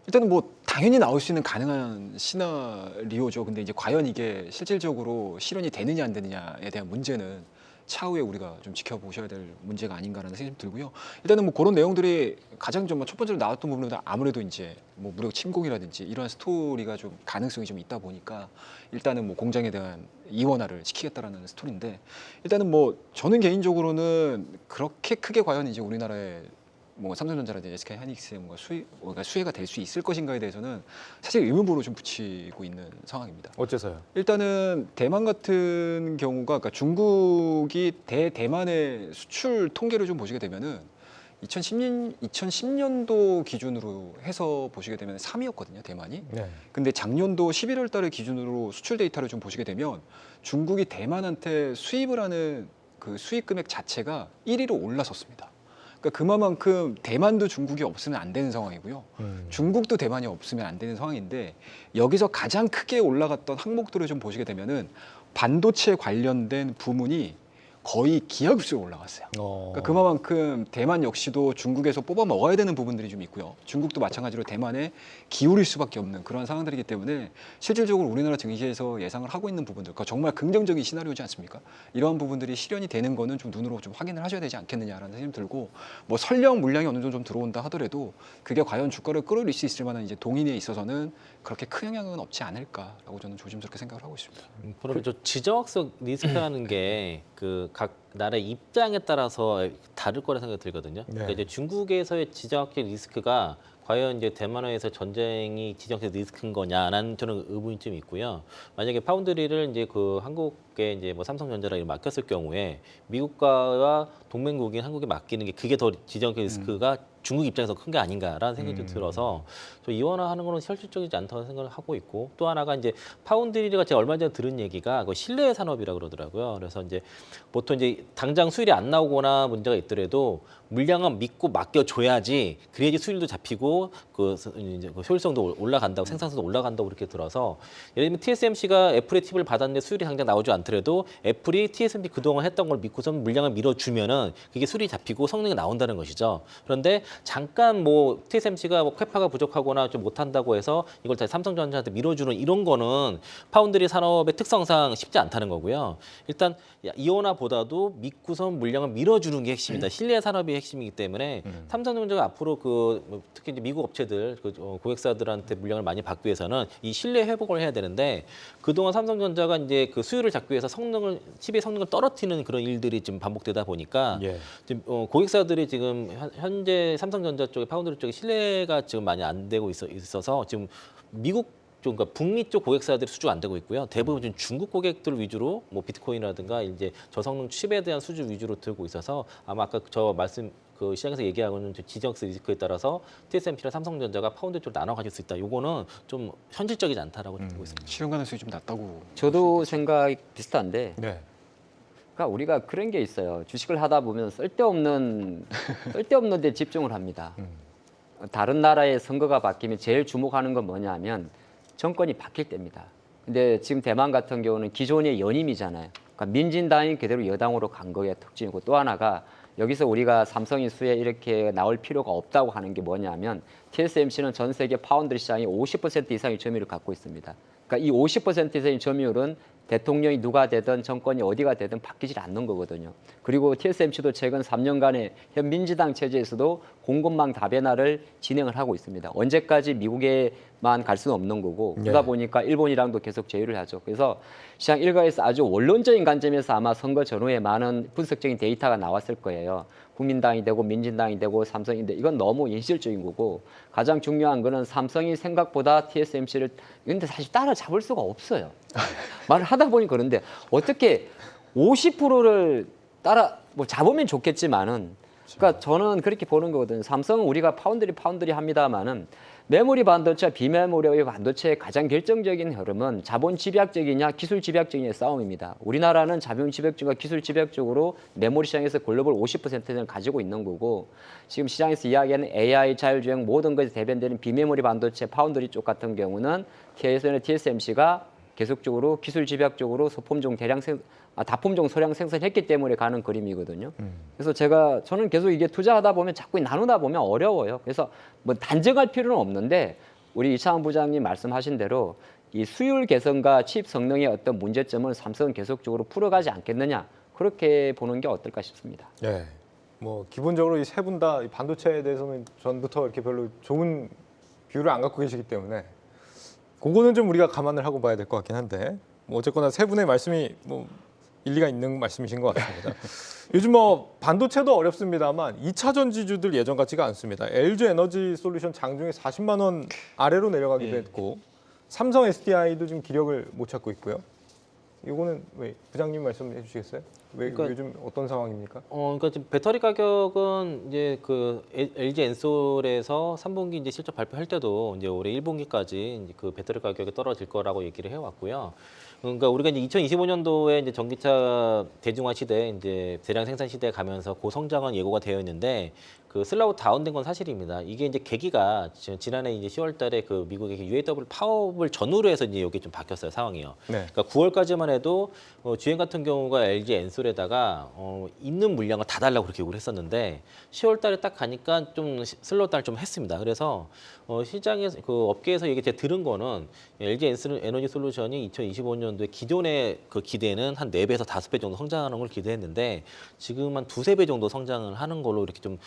일단은 뭐 당연히 나올 수 있는 가능한 시나리오죠. 근데 이제 과연 이게 실질적으로 실현이 되느냐 안 되느냐에 대한 문제는 차후에 우리가 좀 지켜보셔야 될 문제가 아닌가라는 생각이 좀 들고요. 일단은 뭐 그런 내용들이 가장 좀 첫 번째로 나왔던 부분은 아무래도 이제 뭐 무력 침공이라든지 이러한 스토리가 좀 가능성이 좀 있다 보니까 일단은 뭐 공장에 대한 이원화를 시키겠다라는 스토리인데 일단은 뭐 저는 개인적으로는 그렇게 크게 과연 이제 우리나라에 뭐 삼성전자라든지 SK 하이닉스의 뭔가 수혜가 될 수 있을 것인가에 대해서는 사실 의문부로 좀 붙이고 있는 상황입니다. 어째서요? 일단은 대만 같은 경우가 그러니까 중국이 대만의 수출 통계를 좀 보시게 되면은 2010년도 기준으로 해서 보시게 되면 3위였거든요, 대만이. 네. 근데 작년도 11월 달을 기준으로 수출 데이터를 좀 보시게 되면 중국이 대만한테 수입을 하는 그 수입 금액 자체가 1위로 올라섰습니다. 그러니까 그만큼 대만도 중국이 없으면 안 되는 상황이고요. 중국도 대만이 없으면 안 되는 상황인데 여기서 가장 크게 올라갔던 항목들을 좀 보시게 되면은 반도체 관련된 부문이 거의 기하급수로 올라갔어요. 그러니까 그만큼 대만 역시도 중국에서 뽑아 먹어야 되는 부분들이 좀 있고요. 중국도 마찬가지로 대만에 기울일 수밖에 없는 그런 상황들이기 때문에 실질적으로 우리나라 증시에서 예상을 하고 있는 부분들, 그러니까 정말 긍정적인 시나리오지 않습니까? 이러한 부분들이 실현이 되는 거는 좀 눈으로 좀 확인을 하셔야 되지 않겠느냐라는 생각이 들고 뭐 설령 물량이 어느 정도 좀 들어온다 하더라도 그게 과연 주가를 끌어올릴 수 있을 만한 이제 동인에 있어서는 그렇게 큰 영향은 없지 않을까라고 저는 조심스럽게 생각을 하고 있습니다. 그럼 저 지정학적 리스크라는 게 그 각 나라의 입장에 따라서 다를 거라 생각이 들거든요. 네. 그러니까 이제 중국에서의 지정학적 리스크가 과연 이제 대만에서 전쟁이 지정학적 리스크인 거냐라는 저는 의문이 좀 있고요. 만약에 파운드리를 이제 그 한국에 이제 뭐 삼성전자라 이렇게 맡겼을 경우에 미국과 동맹국인 한국에 맡기는 게 그게 더 지정학적 리스크가 중국 입장에서 큰 게 아닌가라는 생각이 좀 들어서 저 이원화하는 거는 현실적이지 않다고 생각을 하고 있고 또 하나가 이제 파운드리가 제가 얼마 전에 들은 얘기가 그 신뢰 산업이라고 그러더라고요. 그래서 이제 보통 이제 당장 수율이 안 나오거나 문제가 있더라도 물량은 믿고 맡겨줘야지 그래야지 수율도 잡히고 그 이제 그 효율성도 올라간다고 생산성도 올라간다고 그렇게 들어서 예를 들면 TSMC가 애플의 팁을 받았는데 수율이 당장 나오지 않더라도 애플이 TSMC 그동안 했던 걸 믿고서 물량을 밀어주면은 그게 수율이 잡히고 성능이 나온다는 것이죠. 그런데 잠깐 뭐 TSMC가 뭐 캐파가 부족하거나 좀 못한다고 해서 이걸 다시 삼성전자한테 밀어주는 이런 거는 파운드리 산업의 특성상 쉽지 않다는 거고요. 일단 이원화보다도 믿고선 물량을 밀어주는 게 핵심이다. 신뢰 산업이 핵심이기 때문에 삼성전자가 앞으로 그 특히 이제 미국 업체들 그 고객사들한테 물량을 많이 받기 위해서는 이 신뢰 회복을 해야 되는데 그동안 삼성전자가 이제 그 수요를 잡기 위해서 칩의 성능을 떨어뜨리는 그런 일들이 지금 반복되다 보니까 예. 지금 고객사들이 지금 현재 삼성전자 쪽에 파운드리 쪽에 신뢰가 지금 많이 안 되고 있어서 지금 미국 쪽, 그러니까 북미 쪽 고객사들이 수주가 안 되고 있고요. 대부분 지금 중국 고객들 위주로 뭐 비트코인이라든가 이제 저성능 칩에 대한 수주 위주로 들고 있어서 아마 아까 저 말씀 그 시장에서 얘기하고는 지정학적 리스크에 따라서 TSMC랑 삼성전자가 파운드 쪽으로 나눠 가질 수 있다. 요거는 좀 현실적이지 않다라고 보고 있습니다. 실현 가능성이 좀 낮다고. 저도 생각이 비슷한데 네. 그러니까 우리가 그런 게 있어요. 주식을 하다 보면 쓸데없는 데 집중을 합니다. 다른 나라의 선거가 바뀌면 제일 주목하는 건 뭐냐면 정권이 바뀔 때입니다. 근데 지금 대만 같은 경우는 기존의 연임이잖아요. 그러니까 민진당이 그대로 여당으로 간 거의 특징이고 또 하나가 여기서 우리가 삼성이 수에 이렇게 나올 필요가 없다고 하는 게 뭐냐면 TSMC는 전 세계 파운드리 시장의 50% 이상의 점유율을 갖고 있습니다. 그러니까 이 50% 이상의 점유율은 대통령이 누가 되든 정권이 어디가 되든 바뀌질 않는 거거든요. 그리고 TSMC도 최근 3년간의 현 민주당 체제에서도 공급망 다변화를 진행을 하고 있습니다. 언제까지 미국에만 갈 수는 없는 거고 그러다 네. 보니까 일본이랑도 계속 제휴를 하죠. 그래서 시장 일각에서 아주 원론적인 관점에서 아마 선거 전후에 많은 분석적인 데이터가 나왔을 거예요. 국민당이 되고 민진당이 되고 삼성인데 이건 너무 인실적인 거고 가장 중요한 거는 삼성이 생각보다 TSMC를 근데 사실 따라잡을 수가 없어요. 말을 하다 보니 그런데 어떻게 50%를 따라 뭐 잡으면 좋겠지만은 그러니까 저는 그렇게 보는 거거든요. 삼성은 우리가 파운드리 합니다만은 메모리 반도체와 비메모리 반도체의 가장 결정적인 흐름은 자본 집약적이냐 기술 집약적이냐의 싸움입니다. 우리나라는 자본 집약적과 기술 집약적으로 메모리 시장에서 글로벌 50%를 가지고 있는 거고 지금 시장에서 이야기하는 AI, 자율주행 모든 것이 대변되는 비메모리 반도체 파운드리 쪽 같은 경우는 TSMC가 계속적으로 기술 집약적으로 다품종 소량 생산했기 때문에 가는 그림이거든요. 그래서 저는 계속 이게 투자하다 보면 자꾸 나누다 보면 어려워요. 그래서 뭐 단정할 필요는 없는데 우리 이창훈 부장님 말씀하신 대로 이 수율 개선과 칩 성능의 어떤 문제점은 삼성은 계속적으로 풀어가지 않겠느냐 그렇게 보는 게 어떨까 싶습니다. 네. 뭐 기본적으로 이 세 분 다 반도체에 대해서는 전부터 이렇게 별로 좋은 뷰를 안 갖고 계시기 때문에 그거는 좀 우리가 감안을 하고 봐야 될 것 같긴 한데 뭐 어쨌거나 세 분의 말씀이 뭐 일리가 있는 말씀이신 것 같습니다. 요즘 뭐 반도체도 어렵습니다만 2차 전지주들 예전 같지가 않습니다. LG 에너지 솔루션 장중에 40만 원 아래로 내려가기도 했고 삼성 SDI도 지금 기력을 못 찾고 있고요. 이거는 왜 부장님 말씀해 주시겠어요? 왜 그러니까, 요즘 어떤 상황입니까? 그러니까 지금 배터리 가격은 이제 그 LG 엔솔에서 3분기 이제 실적 발표할 때도 이제 올해 1분기까지 이제 그 배터리 가격이 떨어질 거라고 얘기를 해왔고요. 그러니까 우리가 이제 2025년도에 이제 전기차 대중화 시대, 이제 대량 생산 시대에 가면서 고성장은 예고가 되어 있는데 그 슬라우 다운된 건 사실입니다. 이게 이제 계기가 지난해 이제 10월달에 그 미국의 UAW 파업을 전후로 해서 이제 이게 좀 바뀌었어요 상황이요. 네. 그러니까 9월까지만 해도 GM 같은 경우가 LG 엔솔에다가 있는 물량을 다 달라고 그렇게 요구를 했었는데 10월달에 딱 가니까 좀 슬로우 다운을 좀 했습니다. 그래서 시장에서 그 업계에서 얘기 제가 들은 거는 LG 에너지 솔루션이 2025년도에 기존의 그 기대는 한 4배에서 5배 정도 성장하는 걸 기대했는데 지금 한 2~3배 정도 성장을 하는 걸로 이렇게 좀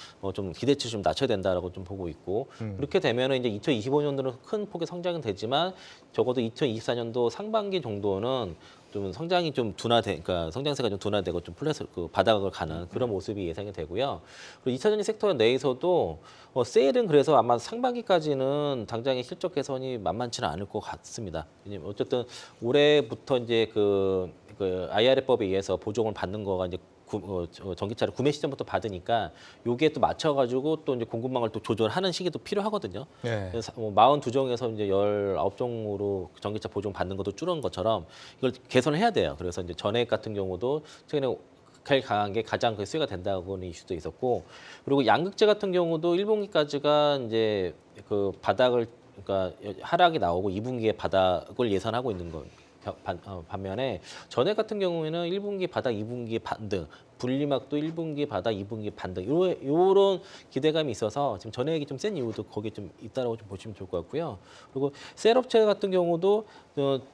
기대치 좀 낮춰야 된다라고 좀 보고 있고 그렇게 되면은 이제 2025년도는 큰 폭의 성장은 되지만 적어도 2024년도 상반기 정도는 좀 성장이 좀 그러니까 성장세가 좀 둔화되고 좀 플랫 그 바닥을 가는 그런 모습이 예상이 되고요. 그리고 2차 전지 섹터 내에서도 세일은 그래서 아마 상반기까지는 당장의 실적 개선이 만만치는 않을 것 같습니다. 왜냐면 어쨌든 올해부터 이제 그 IRA법에 의해서 보조금을 받는 거가 이제 전기차를 구매 시점부터 받으니까 여기에 또 맞춰가지고 또 이제 공급망을 또 조절하는 시기도 필요하거든요. 네. 그래서 42종에서 이제 19종으로 전기차 보조금 받는 것도 줄은 것처럼 이걸 개선을 해야 돼요. 그래서 이제 전액 같은 경우도 최근에 극하게 강한 게 가장 그 수혜가 된다고는 이슈도 있었고 그리고 양극재 같은 경우도 1분기까지가 이제 그 바닥을 그러니까 하락이 나오고 2분기에 바닥을 예상하고 있는 거. 반면에 전액 같은 경우에는 1분기 바닥, 2분기 반등, 분리막도 1분기 바닥, 2분기 반등 이런 기대감이 있어서 지금 전액이 좀 센 이유도 거기에 좀 있다라고 좀 보시면 좋을 것 같고요. 그리고 셀업체 같은 경우도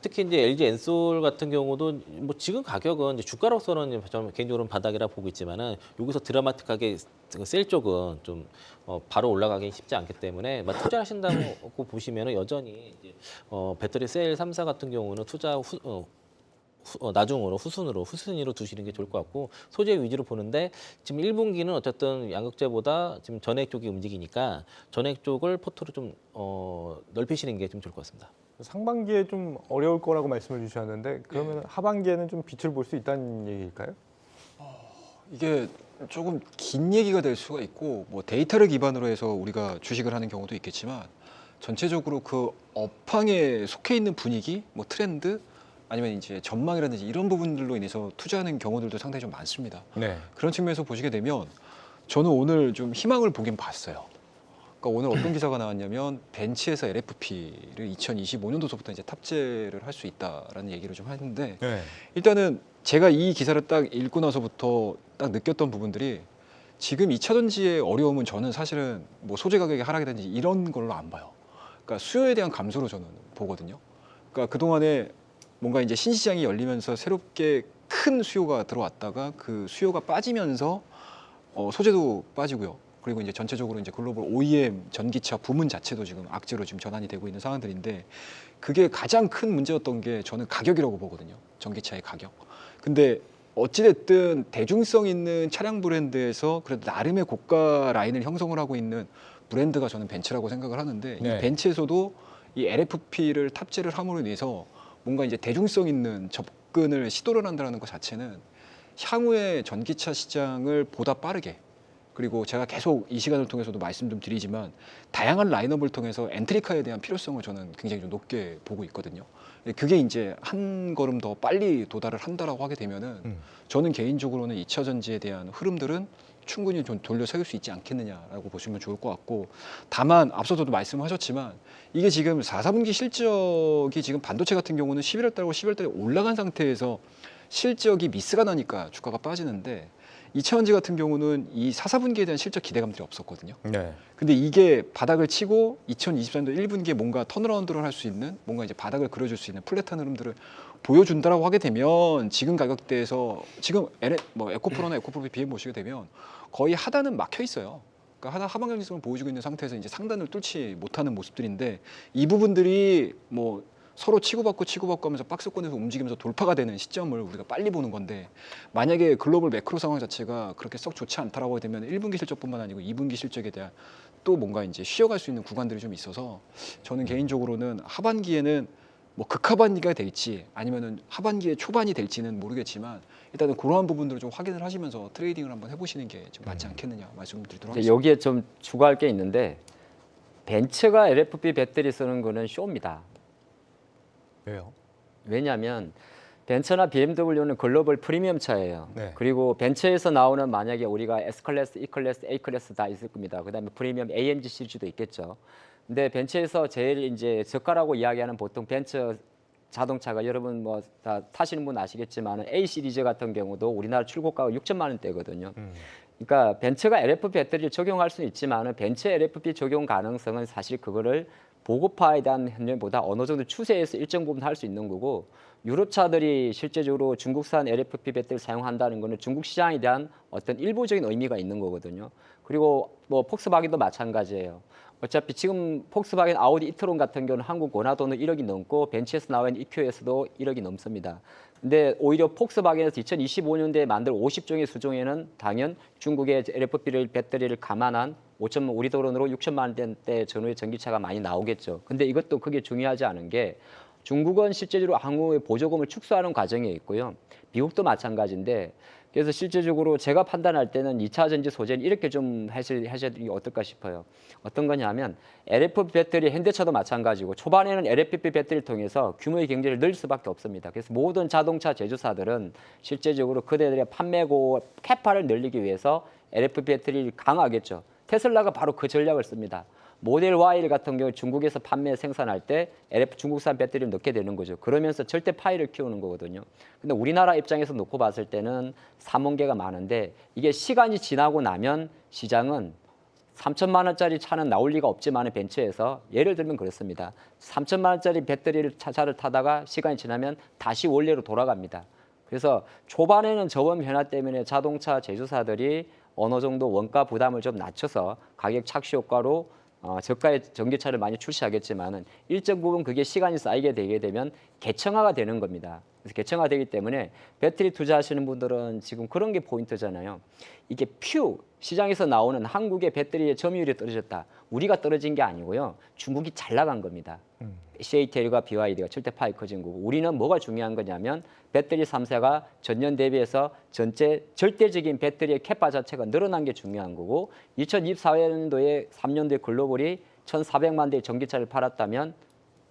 특히 이제 LG 엔솔 같은 경우도 뭐 지금 가격은 이제 주가로서는 저는 개인적으로는 바닥이라 보고 있지만은 여기서 드라마틱하게 셀 쪽은 좀 바로 올라가기 쉽지 않기 때문에 투자하신다고 보시면은 여전히 이제 배터리 셀 3사 같은 경우는 투자 나중으로 후순위로 두시는 게 좋을 것 같고 소재 위주로 보는데 지금 1분기는 어쨌든 양극재보다 지금 전액 쪽이 움직이니까 전액 쪽을 포트로 좀 넓히시는 게 좀 좋을 것 같습니다. 상반기에 좀 어려울 거라고 말씀을 주셨는데 그러면 하반기에는 좀 빛을 볼 수 있다는 얘기일까요? 이게 조금 긴 얘기가 될 수가 있고 뭐 데이터를 기반으로 해서 우리가 주식을 하는 경우도 있겠지만 전체적으로 그 업황에 속해 있는 분위기, 뭐 트렌드 아니면 이제 전망이라든지 이런 부분들로 인해서 투자하는 경우들도 상당히 좀 많습니다. 네. 그런 측면에서 보시게 되면 저는 오늘 좀 희망을 보긴 봤어요. 그러니까 오늘 어떤 기사가 나왔냐면 벤치에서 LFP를 2025년도서부터 이제 탑재를 할 수 있다라는 얘기를 좀 하는데 네. 일단은 제가 이 기사를 딱 읽고 나서부터 딱 느꼈던 부분들이 지금 2차 전지의 어려움은 저는 사실은 뭐 소재 가격이 하락이든지 이런 걸로 안 봐요. 그러니까 수요에 대한 감소로 저는 보거든요. 그러니까 그동안에 뭔가 이제 신시장이 열리면서 새롭게 큰 수요가 들어왔다가 그 수요가 빠지면서 소재도 빠지고요. 그리고 이제 전체적으로 이제 글로벌 OEM 전기차 부문 자체도 지금 악재로 지금 전환이 되고 있는 상황들인데 그게 가장 큰 문제였던 게 저는 가격이라고 보거든요. 전기차의 가격. 근데 어찌됐든 대중성 있는 차량 브랜드에서 그래도 나름의 고가 라인을 형성을 하고 있는 브랜드가 저는 벤츠라고 생각을 하는데 네. 이 벤츠에서도 이 LFP를 탑재를 함으로 인해서 뭔가 이제 대중성 있는 접근을 시도를 한다는 것 자체는 향후의 전기차 시장을 보다 빠르게 그리고 제가 계속 이 시간을 통해서도 말씀 좀 드리지만 다양한 라인업을 통해서 엔트리카에 대한 필요성을 저는 굉장히 좀 높게 보고 있거든요. 그게 이제 한 걸음 더 빨리 도달을 한다라고 하게 되면은 저는 개인적으로는 2차 전지에 대한 흐름들은 충분히 좀 돌려 세울 수 있지 않겠느냐라고 보시면 좋을 것 같고 다만 앞서서도 말씀하셨지만 이게 지금 4분기 실적이 지금 반도체 같은 경우는 11월 달과 12월 달에 올라간 상태에서 실적이 미스가 나니까 주가가 빠지는데 2차 전지 같은 경우는 이 4분기에 대한 실적 기대감들이 없었거든요. 네. 근데 이게 바닥을 치고 2023년도 1분기에 뭔가 턴어라운드를 할 수 있는 뭔가 이제 바닥을 그려줄 수 있는 플랫한 흐름들을 보여준다라고 하게 되면 지금 가격대에서 지금 뭐 에코프로나 에코프로 BM 보시게 되면 거의 하단은 막혀 있어요. 그러니까 하방 경직성을 보여주고 있는 상태에서 이제 상단을 뚫지 못하는 모습들인데 이 부분들이 뭐 서로 치고받고 하면서 박스권에서 움직이면서 돌파가 되는 시점을 우리가 빨리 보는 건데 만약에 글로벌 매크로 상황 자체가 그렇게 썩 좋지 않다라고 하게 되면 1분기 실적뿐만 아니고 2분기 실적에 대한 또 뭔가 이제 쉬어갈 수 있는 구간들이 좀 있어서 저는 개인적으로는 하반기에는 뭐 극하반기가 될지 아니면은 하반기의 초반이 될지는 모르겠지만 일단은 그러한 부분들을 좀 확인을 하시면서 트레이딩을 한번 해보시는 게 좀 맞지 않겠느냐 말씀드리도록 이제 하겠습니다. 여기에 좀 추가할 게 있는데 벤츠가 LFP 배터리 쓰는 거는 쇼입니다. 왜요? 왜냐하면 벤츠나 BMW는 글로벌 프리미엄 차예요. 네. 그리고 벤츠에서 나오는 만약에 우리가 S클래스, E클래스, A클래스 다 있을 겁니다. 그다음에 프리미엄 AMG 시리즈도 있겠죠. 근데 벤츠에서 제일 이제 저가라고 이야기하는 보통 벤츠 자동차가 여러분 뭐 다 타시는 분 아시겠지만 A 시리즈 같은 경우도 우리나라 출고가가 6천만 원대거든요. 그러니까 벤츠가 LFP 배터리를 적용할 수는 있지만 벤츠 LFP 적용 가능성은 사실 그거를 보급화에 대한 현재보다 어느 정도 추세에서 일정 부분 할 수 있는 거고 유럽 차들이 실제적으로 중국산 LFP 배터리를 사용한다는 거는 중국 시장에 대한 어떤 일부적인 의미가 있는 거거든요. 그리고 뭐 폭스바겐도 마찬가지예요. 어차피 지금 폭스바겐, 아우디, 이트론 같은 경우는 한국 원화돈은 1억이 넘고 벤츠에서 나온 EQ에서도 1억이 넘습니다. 근데 오히려 폭스바겐에서 2025년대에 만들 50종의 수종에는 당연 중국의 LFP 배터리를 감안한 5천 우리 돈으로 6천만 원대 전후의 전기차가 많이 나오겠죠. 근데 이것도 그게 중요하지 않은 게 중국은 실제적으로 향후의 보조금을 축소하는 과정에 있고요. 미국도 마찬가지인데 그래서 실제적으로 제가 판단할 때는 2차 전지 소재는 이렇게 좀 하셔도 어떨까 싶어요. 어떤 거냐면 LFP 배터리 현대차도 마찬가지고 초반에는 LFP 배터리를 통해서 규모의 경제를 늘릴 수밖에 없습니다. 그래서 모든 자동차 제조사들은 실제적으로 그들의 판매고 캐파를 늘리기 위해서 LFP 배터리를 강화하겠죠. 테슬라가 바로 그 전략을 씁니다. 모델 Y 같은 경우 중국에서 판매 생산할 때 LF 중국산 배터리를 넣게 되는 거죠. 그러면서 절대 파이를 키우는 거거든요. 근데 우리나라 입장에서 놓고 봤을 때는 삼원계가 많은데 이게 시간이 지나고 나면 시장은 3천만 원짜리 차는 나올 리가 없지만 벤츠에서 예를 들면 그렇습니다. 3천만 원짜리 배터리를 차를 타다가 시간이 지나면 다시 원래로 돌아갑니다. 그래서 초반에는 저번 변화 때문에 자동차 제조사들이 어느 정도 원가 부담을 좀 낮춰서 가격 착시 효과로 저가의 전기차를 많이 출시하겠지만은 일정 부분 그게 시간이 쌓이게 되게 되면 개청화가 되는 겁니다. 그래서 개청화되기 때문에 배터리 투자하시는 분들은 지금 그런 게 포인트잖아요. 이게 시장에서 나오는 한국의 배터리의 점유율이 떨어졌다. 우리가 떨어진 게 아니고요. 중국이 잘 나간 겁니다. CATL과 BYD가 절대 파이 커진 거고 우리는 뭐가 중요한 거냐면 배터리 3사가 전년 대비해서 전체 절대적인 배터리의 캐파 자체가 늘어난 게 중요한 거고 2024년도에 3년도에 글로벌이 1,400만 대의 전기차를 팔았다면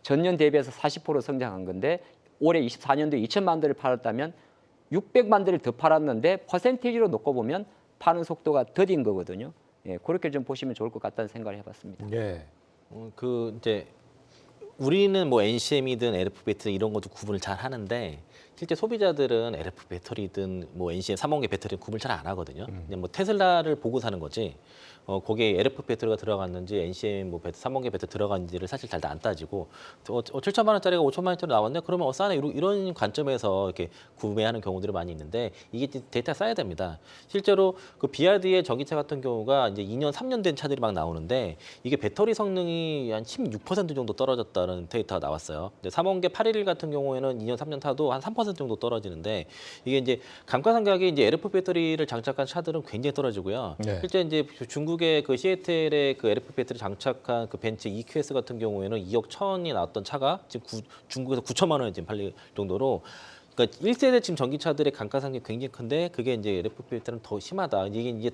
전년 대비해서 40% 성장한 건데 올해 24년도에 2천만 대를 팔았다면 600만 대를 더 팔았는데 퍼센티지로 놓고 보면 파는 속도가 더딘 거거든요. 예, 그렇게 좀 보시면 좋을 것 같다는 생각을 해봤습니다. 예. 그 이제 우리는 뭐 NCM이든 LF 배터리 이런 것도 구분을 잘 하는데 실제 소비자들은 LF 배터리든 뭐 NCM 3원계 배터리 구분을 잘 안 하거든요. 그냥 뭐 테슬라를 보고 사는 거지. 거기에 LF 배터리가 들어갔는지 NCM 뭐 3원계 배터리 들어갔는지를 사실 잘 안 따지고 7천만 원짜리가 5천만 원짜리 나왔네. 그러면 싸네. 이런 관점에서 이렇게 구매하는 경우들이 많이 있는데 이게 데이터 쌓여야 됩니다. 실제로 그 비아드의 전기차 같은 경우가 이제 2년, 3년 된 차들이 막 나오는데 이게 배터리 성능이 한 16% 정도 떨어졌다는 데이터가 나왔어요. 근데 3원계 811 같은 경우에는 2년, 3년 타도 한 3% 정도 떨어지는데 이게 이제 감가상각이 이제 LF 배터리를 장착한 차들은 굉장히 떨어지고요. 네. 실제 이제 중국의 그 시애틀의 그 LF 배터리 장착한 그 벤츠 EQS 같은 경우에는 2억 1천이 나왔던 차가 지금 중국에서 9천만 원에 지금 팔릴 정도로 그러니까 1세대 지금 전기차들의 감가상각이 굉장히 큰데 그게 이제 LF 배터리는 더 심하다. 이게 이제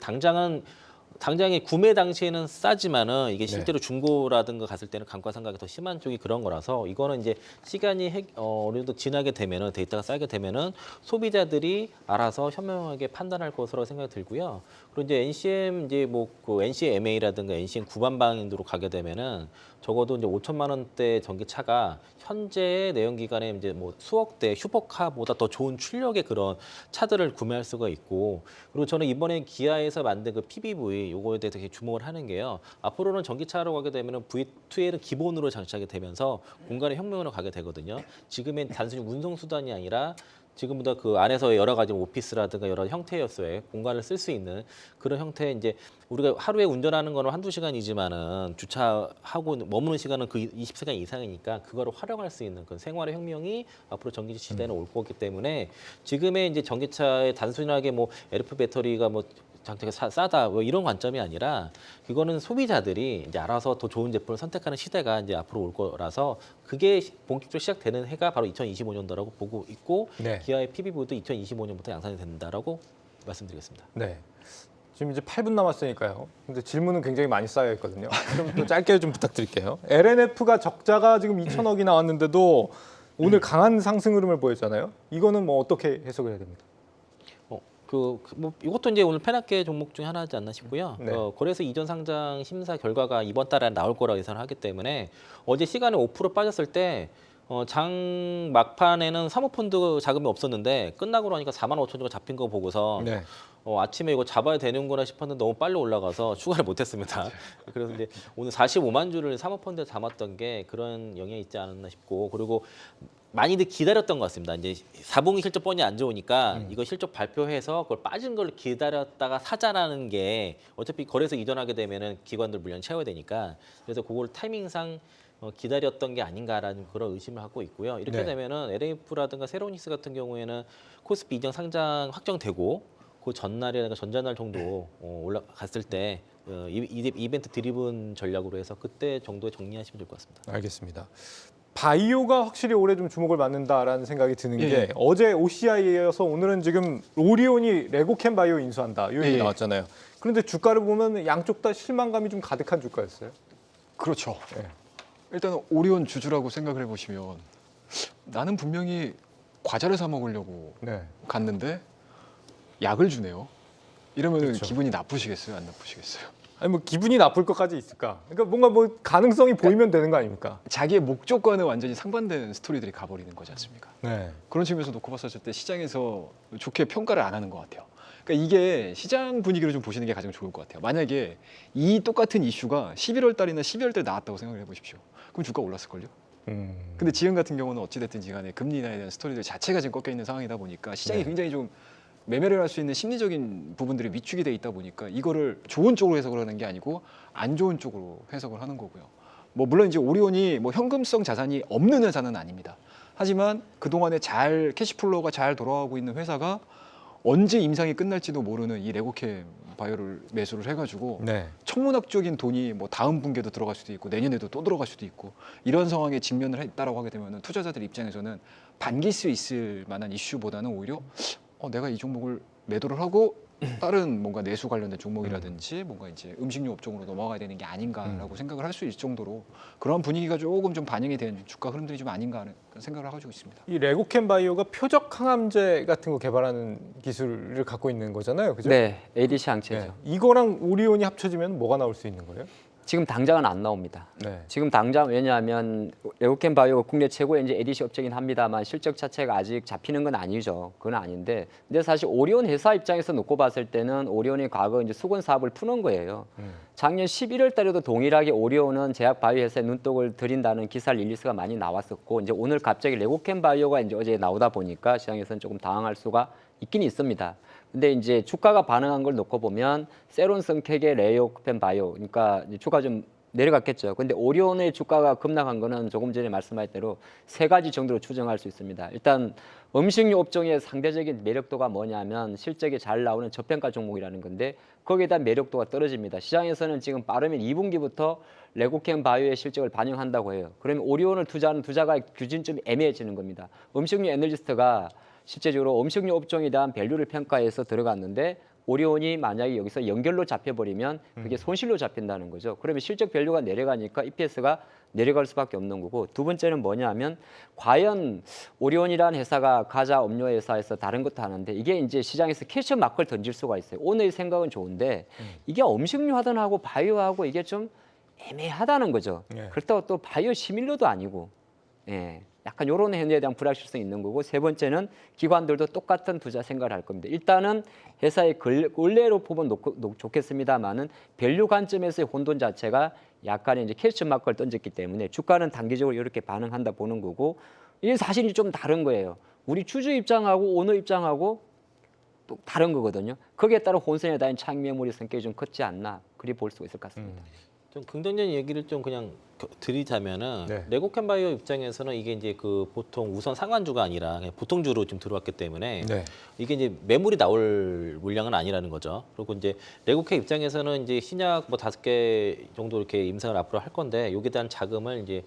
당장에 구매 당시에는 싸지만은 이게 실제로 중고라든가 갔을 때는 감가상각이 더 심한 쪽이 그런 거라서 이거는 이제 시간이 어느 정도 지나게 되면은 데이터가 쌓이게 되면은 소비자들이 알아서 현명하게 판단할 것으로 생각이 들고요. 그리고 이제 NCM 이제 뭐 그 NCMA라든가 NCM 구반방으로 가게 되면은 적어도 이제 5천만 원대 전기차가 현재의 내연기관에 이제 뭐 수억 대 슈퍼카보다 더 좋은 출력의 그런 차들을 구매할 수가 있고 그리고 저는 이번에 기아에서 만든 그 PBV 요거에 대해서 되게 주목을 하는 게요. 앞으로는 전기차로 가게 되면은 V2L은 기본으로 장착이 되면서 공간의 혁명으로 가게 되거든요. 지금은 단순히 운송 수단이 아니라 지금보다 그 안에서 여러 가지 오피스라든가 여러 형태였어요. 공간을 쓸 수 있는 그런 형태의 이제 우리가 하루에 운전하는 거는 한두 시간이지만은 주차하고 머무는 시간은 그 20시간 이상이니까 그거를 활용할 수 있는 그런 생활의 혁명이 앞으로 전기차 시대는 올 거기 때문에 지금의 이제 전기차에 단순하게 뭐 LF 배터리가 뭐 장착이 싸다 뭐 이런 관점이 아니라 이거는 소비자들이 이제 알아서 더 좋은 제품을 선택하는 시대가 이제 앞으로 올 거라서 그게 본격적으로 시작되는 해가 바로 2025년도라고 보고 있고 네. 기아의 PBV도 2025년부터 양산이 된다라고 말씀드리겠습니다. 네. 지금 이제 8분 남았으니까요. 근데 질문은 굉장히 많이 쌓여 있거든요. 좀 또 짧게 좀 부탁드릴게요. LNF가 적자가 지금 2천억이 나왔는데도 오늘 강한 상승 흐름을 보였잖아요. 이거는 뭐 어떻게 해석을 해야 됩니다? 뭐 이것도 이제 오늘 패락계 종목 중에 하나지 않나 싶고요. 네. 거래소 이전 상장 심사 결과가 이번 달에 나올 거라고 예상을 하기 때문에 어제 시간에 5% 빠졌을 때 장 막판에는 사모펀드 자금이 없었는데 끝나고 나니까 4만 5천 주가 잡힌 거 보고서 네. 아침에 이거 잡아야 되는구나 싶었는데 너무 빨리 올라가서 추가를 못했습니다. 그래서 이제 오늘 45만 주를 사모펀드에 담았던 게 그런 영향이 있지 않았나 싶고 그리고 많이들 기다렸던 것 같습니다. 이제 4분기 실적 뻔히 안 좋으니까 이거 실적 발표해서 그걸 빠진 걸 기다렸다가 사자라는 게 어차피 거래소 이전하게 되면은 기관들 물량 채워야 되니까 그래서 그걸 타이밍상 기다렸던 게 아닌가라는 그런 의심을 하고 있고요. 이렇게 네. 되면은 LF라든가 세로닉스 같은 경우에는 코스피 이전 상장 확정되고 그 전날이나 전전날 정도 올라갔을 때 이벤트 드리븐 전략으로 해서 그때 정도에 정리하시면 될 것 같습니다. 알겠습니다. 바이오가 확실히 올해 좀 주목을 받는다라는 생각이 드는 게 예. 어제 OCI에 이어서 오늘은 지금 오리온이 레고캠 바이오 인수한다 이 얘기 예. 나왔잖아요. 그런데 주가를 보면 양쪽 다 실망감이 좀 가득한 주가였어요. 그렇죠. 네. 일단 오리온 주주라고 생각을 해보시면 나는 분명히 과자를 사 먹으려고 네. 갔는데 약을 주네요. 이러면 그렇죠. 기분이 나쁘시겠어요? 안 나쁘시겠어요? 아니 뭐 기분이 나쁠 것까지 있을까? 그러니까 뭔가 뭐 가능성이 보이면 되는 거 아닙니까? 자기의 목적과는 완전히 상반된 스토리들이 가버리는 거지 않습니까? 네. 그런 측면에서 놓고 봤을 때 시장에서 좋게 평가를 안 하는 것 같아요. 그러니까 이게 시장 분위기를 좀 보시는 게 가장 좋을 것 같아요. 만약에 이 똑같은 이슈가 11월 달이나 12월 달에 나왔다고 생각을 해보십시오. 그럼 주가 올랐을걸요? 근데 지금 같은 경우는 어찌됐든지 간에 금리 인하에 대한 스토리들 자체가 지금 꺾여 있는 상황이다 보니까 시장이 네. 굉장히 좀 매매를 할 수 있는 심리적인 부분들이 위축이 돼 있다 보니까 이거를 좋은 쪽으로 해석을 하는 게 아니고 안 좋은 쪽으로 해석을 하는 거고요. 뭐 물론 이제 오리온이 뭐 현금성 자산이 없는 회사는 아닙니다. 하지만 그동안에 잘 캐시플로우가 잘 돌아가고 있는 회사가 언제 임상이 끝날지도 모르는 이 레고캠 바이오를 매수를 해가지고 네. 천문학적인 돈이 뭐 다음 분기에도 들어갈 수도 있고 내년에도 또 들어갈 수도 있고 이런 상황에 직면을 했다라고 하게 되면 투자자들 입장에서는 반길 수 있을 만한 이슈보다는 오히려 내가 이 종목을 매도를 하고 다른 뭔가 내수 관련된 종목이라든지 뭔가 이제 음식료 업종으로 넘어가야 되는 게 아닌가라고 생각을 할 수 있을 정도로 그런 분위기가 조금 좀 반영이 된 주가 흐름들이 좀 아닌가 하는 그런 생각을 가지고 있습니다. 이 레고캠 바이오가 표적 항암제 같은 거 개발하는 기술을 갖고 있는 거잖아요, 그죠? 네, ADC 항체죠. 네. 이거랑 오리온이 합쳐지면 뭐가 나올 수 있는 거예요? 지금 당장은 안 나옵니다. 네. 지금 당장 왜냐하면 레고캠 바이오 국내 최고의 이제 ADC 업체긴 합니다만 실적 자체가 아직 잡히는 건 아니죠. 그건 아닌데, 근데 사실 오리온 회사 입장에서 놓고 봤을 때는 오리온이 과거 이제 수건 사업을 푸는 거예요. 작년 11월 달에도 동일하게 오리온은 제약 바이오 회사에 눈독을 들인다는 기사 릴리스가 많이 나왔었고, 이제 오늘 갑자기 레고캠 바이오가 이제 어제 나오다 보니까 시장에서는 조금 당황할 수가 있긴 있습니다. 근데 이제 주가가 반응한 걸 놓고 보면 세론 성택의 레고캠 바이오, 그러니까 이제 주가 좀 내려갔겠죠. 근데 오리온의 주가가 급락한 거는 조금 전에 말씀하신 대로 세 가지 정도로 추정할 수 있습니다. 일단 음식료 업종의 상대적인 매력도가 뭐냐면 실적이 잘 나오는 저평가 종목이라는 건데 거기에 대한 매력도가 떨어집니다. 시장에서는 지금 빠르면 2분기부터 레고캠 바이오의 실적을 반영한다고 해요. 그러면 오리온을 투자하는 투자가 규진 좀 애매해지는 겁니다. 음식료 애널리스트가 실제적으로 음식료 업종에 대한 밸류를 평가해서 들어갔는데 오리온이 만약에 여기서 연결로 잡혀버리면 그게 손실로 잡힌다는 거죠. 그러면 실적 밸류가 내려가니까 EPS가 내려갈 수밖에 없는 거고, 두 번째는 뭐냐면 과연 오리온이라는 회사가 가자 음료 회사에서 다른 것도 하는데 이게 이제 시장에서 캐치 마크를 던질 수가 있어요. 오늘의 생각은 좋은데 이게 음식료 하던하고 바이오하고 이게 좀 애매하다는 거죠. 예. 그렇다고 또 바이오 시밀러도 아니고, 예. 약간 이런 해에 대한 불확실성이 있는 거고, 세 번째는 기관들도 똑같은 투자 생각을 할 겁니다. 일단은 회사의 원래로 보면 좋겠습니다만은 밸류 관점에서의 혼돈 자체가 약간의 이제 캐치 마크를 던졌기 때문에 주가는 단기적으로 이렇게 반응한다 보는 거고, 이게 사실이 좀 다른 거예요. 우리 주주 입장하고 오너 입장하고 또 다른 거거든요. 거기에 따라 혼선에 대한 차익 매물이 성격이 좀 컸지 않나 그리 볼 수가 있을 것 같습니다. 좀 긍정적인 얘기를 좀 그냥 드리자면은 네. 레고캠 바이오 입장에서는 이게 이제 그 보통 우선 상한주가 아니라 그냥 보통주로 좀 들어왔기 때문에 네. 이게 이제 매물이 나올 물량은 아니라는 거죠. 그리고 이제 레고캠 입장에서는 이제 신약 뭐 5개 정도 이렇게 임상을 앞으로 할 건데 여기에 대한 자금을 이제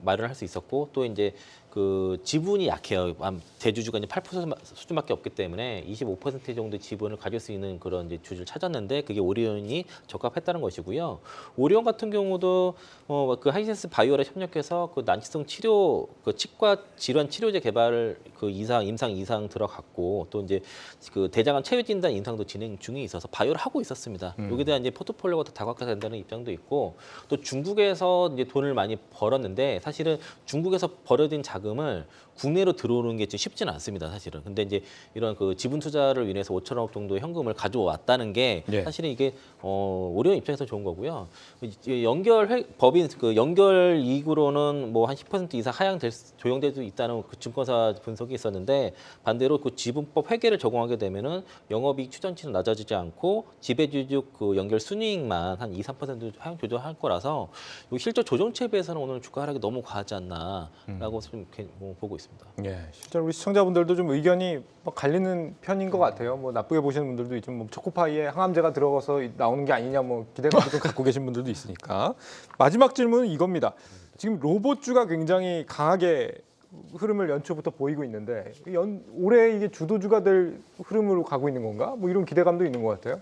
마련할 수 있었고, 또 이제 그 지분이 약해요. 대주주가 이제 8% 수준밖에 없기 때문에 25% 정도 지분을 가질 수 있는 그런 이제 주주를 찾았는데 그게 오리온이 적합했다는 것이고요. 오리온 같은 경우도 그 하이센스 바이오랑 협력해서 그 난치성 치료, 그 치과 질환 치료제 개발 그 임상 이상 들어갔고, 또 이제 그 대장암 체외 진단 임상도 진행 중에 있어서 바이오를 하고 있었습니다. 여기에 대한 이제 포트폴리오가 더 다각화된다는 입장도 있고, 또 중국에서 이제 돈을 많이 벌었는데 사실은 중국에서 벌어진 자금을 국내로 들어오는 게 쉽지는 않습니다, 사실은. 근데 이제 이런 그 지분 투자를 위해서 5천억 정도의 현금을 가져왔다는 게 예. 사실은 이게 오리온 입장에서 좋은 거고요. 법인 그 연결 이익으로는 뭐 한 10% 이상 조정될 수 있다는 그 증권사 분석이 있었는데, 반대로 그 지분법 회계를 적용하게 되면은 영업이익 추정치는 낮아지지 않고 지배주주 그 연결 순이익만 한 2~3% 하향 조정할 거라서 이 실적 조정치에 비해서는 오늘 주가 하락이 너무 과하지 않나라고 좀 보고 있습니다. 예, 실제로 우리 시청자분들도 좀 의견이 뭐 갈리는 편인 것 같아요. 뭐 나쁘게 보시는 분들도 있지만 뭐 초코파이에 항암제가 들어가서 나오는 게 아니냐 뭐 기대감도 좀 갖고 계신 분들도 있으니까. 마지막 질문은 이겁니다. 지금 로봇주가 굉장히 강하게 흐름을 연초부터 보이고 있는데 올해 이게 주도주가 될 흐름으로 가고 있는 건가? 뭐 이런 기대감도 있는 것 같아요.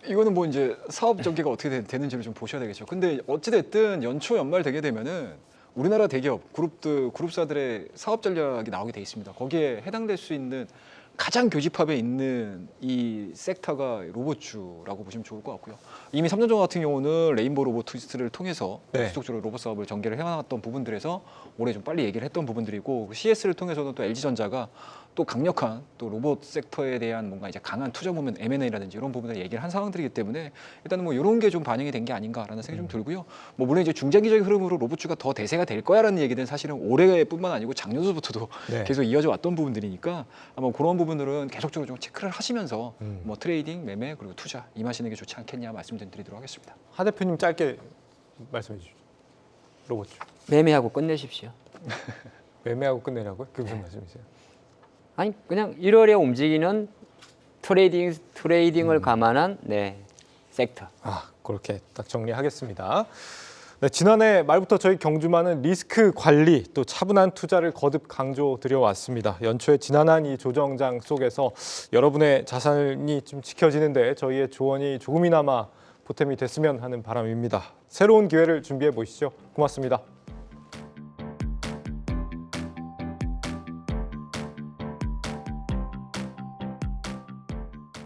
이거는 뭐 이제 사업 전개가 어떻게 되는지를 좀 보셔야 되겠죠. 근데 어찌 됐든 연초 연말 되게 되면은 우리나라 대기업 그룹사들의 사업 전략이 나오게 돼 있습니다. 거기에 해당될 수 있는 가장 교집합에 있는 이 섹터가 로봇주라고 보시면 좋을 것 같고요. 이미 3년 전 같은 경우는 레인보우 로보티스트를 통해서 네. 지속적으로 로봇 사업을 전개를 해왔던 부분들에서 올해 좀 빨리 얘기를 했던 부분들이고, CS를 통해서는 또 LG전자가 또 강력한 또 로봇 섹터에 대한 뭔가 이제 강한 투자 모멘 M&A라든지 이런 부분을 얘기를 한 상황들이기 때문에 일단은 뭐 이런 게 좀 반영이 된 게 아닌가라는 생각이 좀 들고요. 뭐 물론 이제 중장기적인 흐름으로 로봇주가 더 대세가 될 거야라는 얘기는 사실은 올해뿐만 아니고 작년부터도 네. 계속 이어져 왔던 부분들이니까 아마 그런 부분들은 계속적으로 좀 체크를 하시면서 뭐 트레이딩, 매매 그리고 투자 임하시는 게 좋지 않겠냐 말씀드리도록 하겠습니다. 하 대표님 짧게 말씀해 주시죠. 로봇주. 매매하고 끝내십시오. 매매하고 끝내라고요? 그게 무슨 말씀이세요? 아니 그냥 1월에 움직이는 트레이딩을 감안한 섹터. 그렇게 딱 정리하겠습니다. 네, 지난해 말부터 저희 경주마는 리스크 관리 또 차분한 투자를 거듭 강조드려왔습니다. 연초에 지난한 이 조정장 속에서 여러분의 자산이 좀 지켜지는데 저희의 조언이 조금이나마 보탬이 됐으면 하는 바람입니다. 새로운 기회를 준비해 보시죠. 고맙습니다.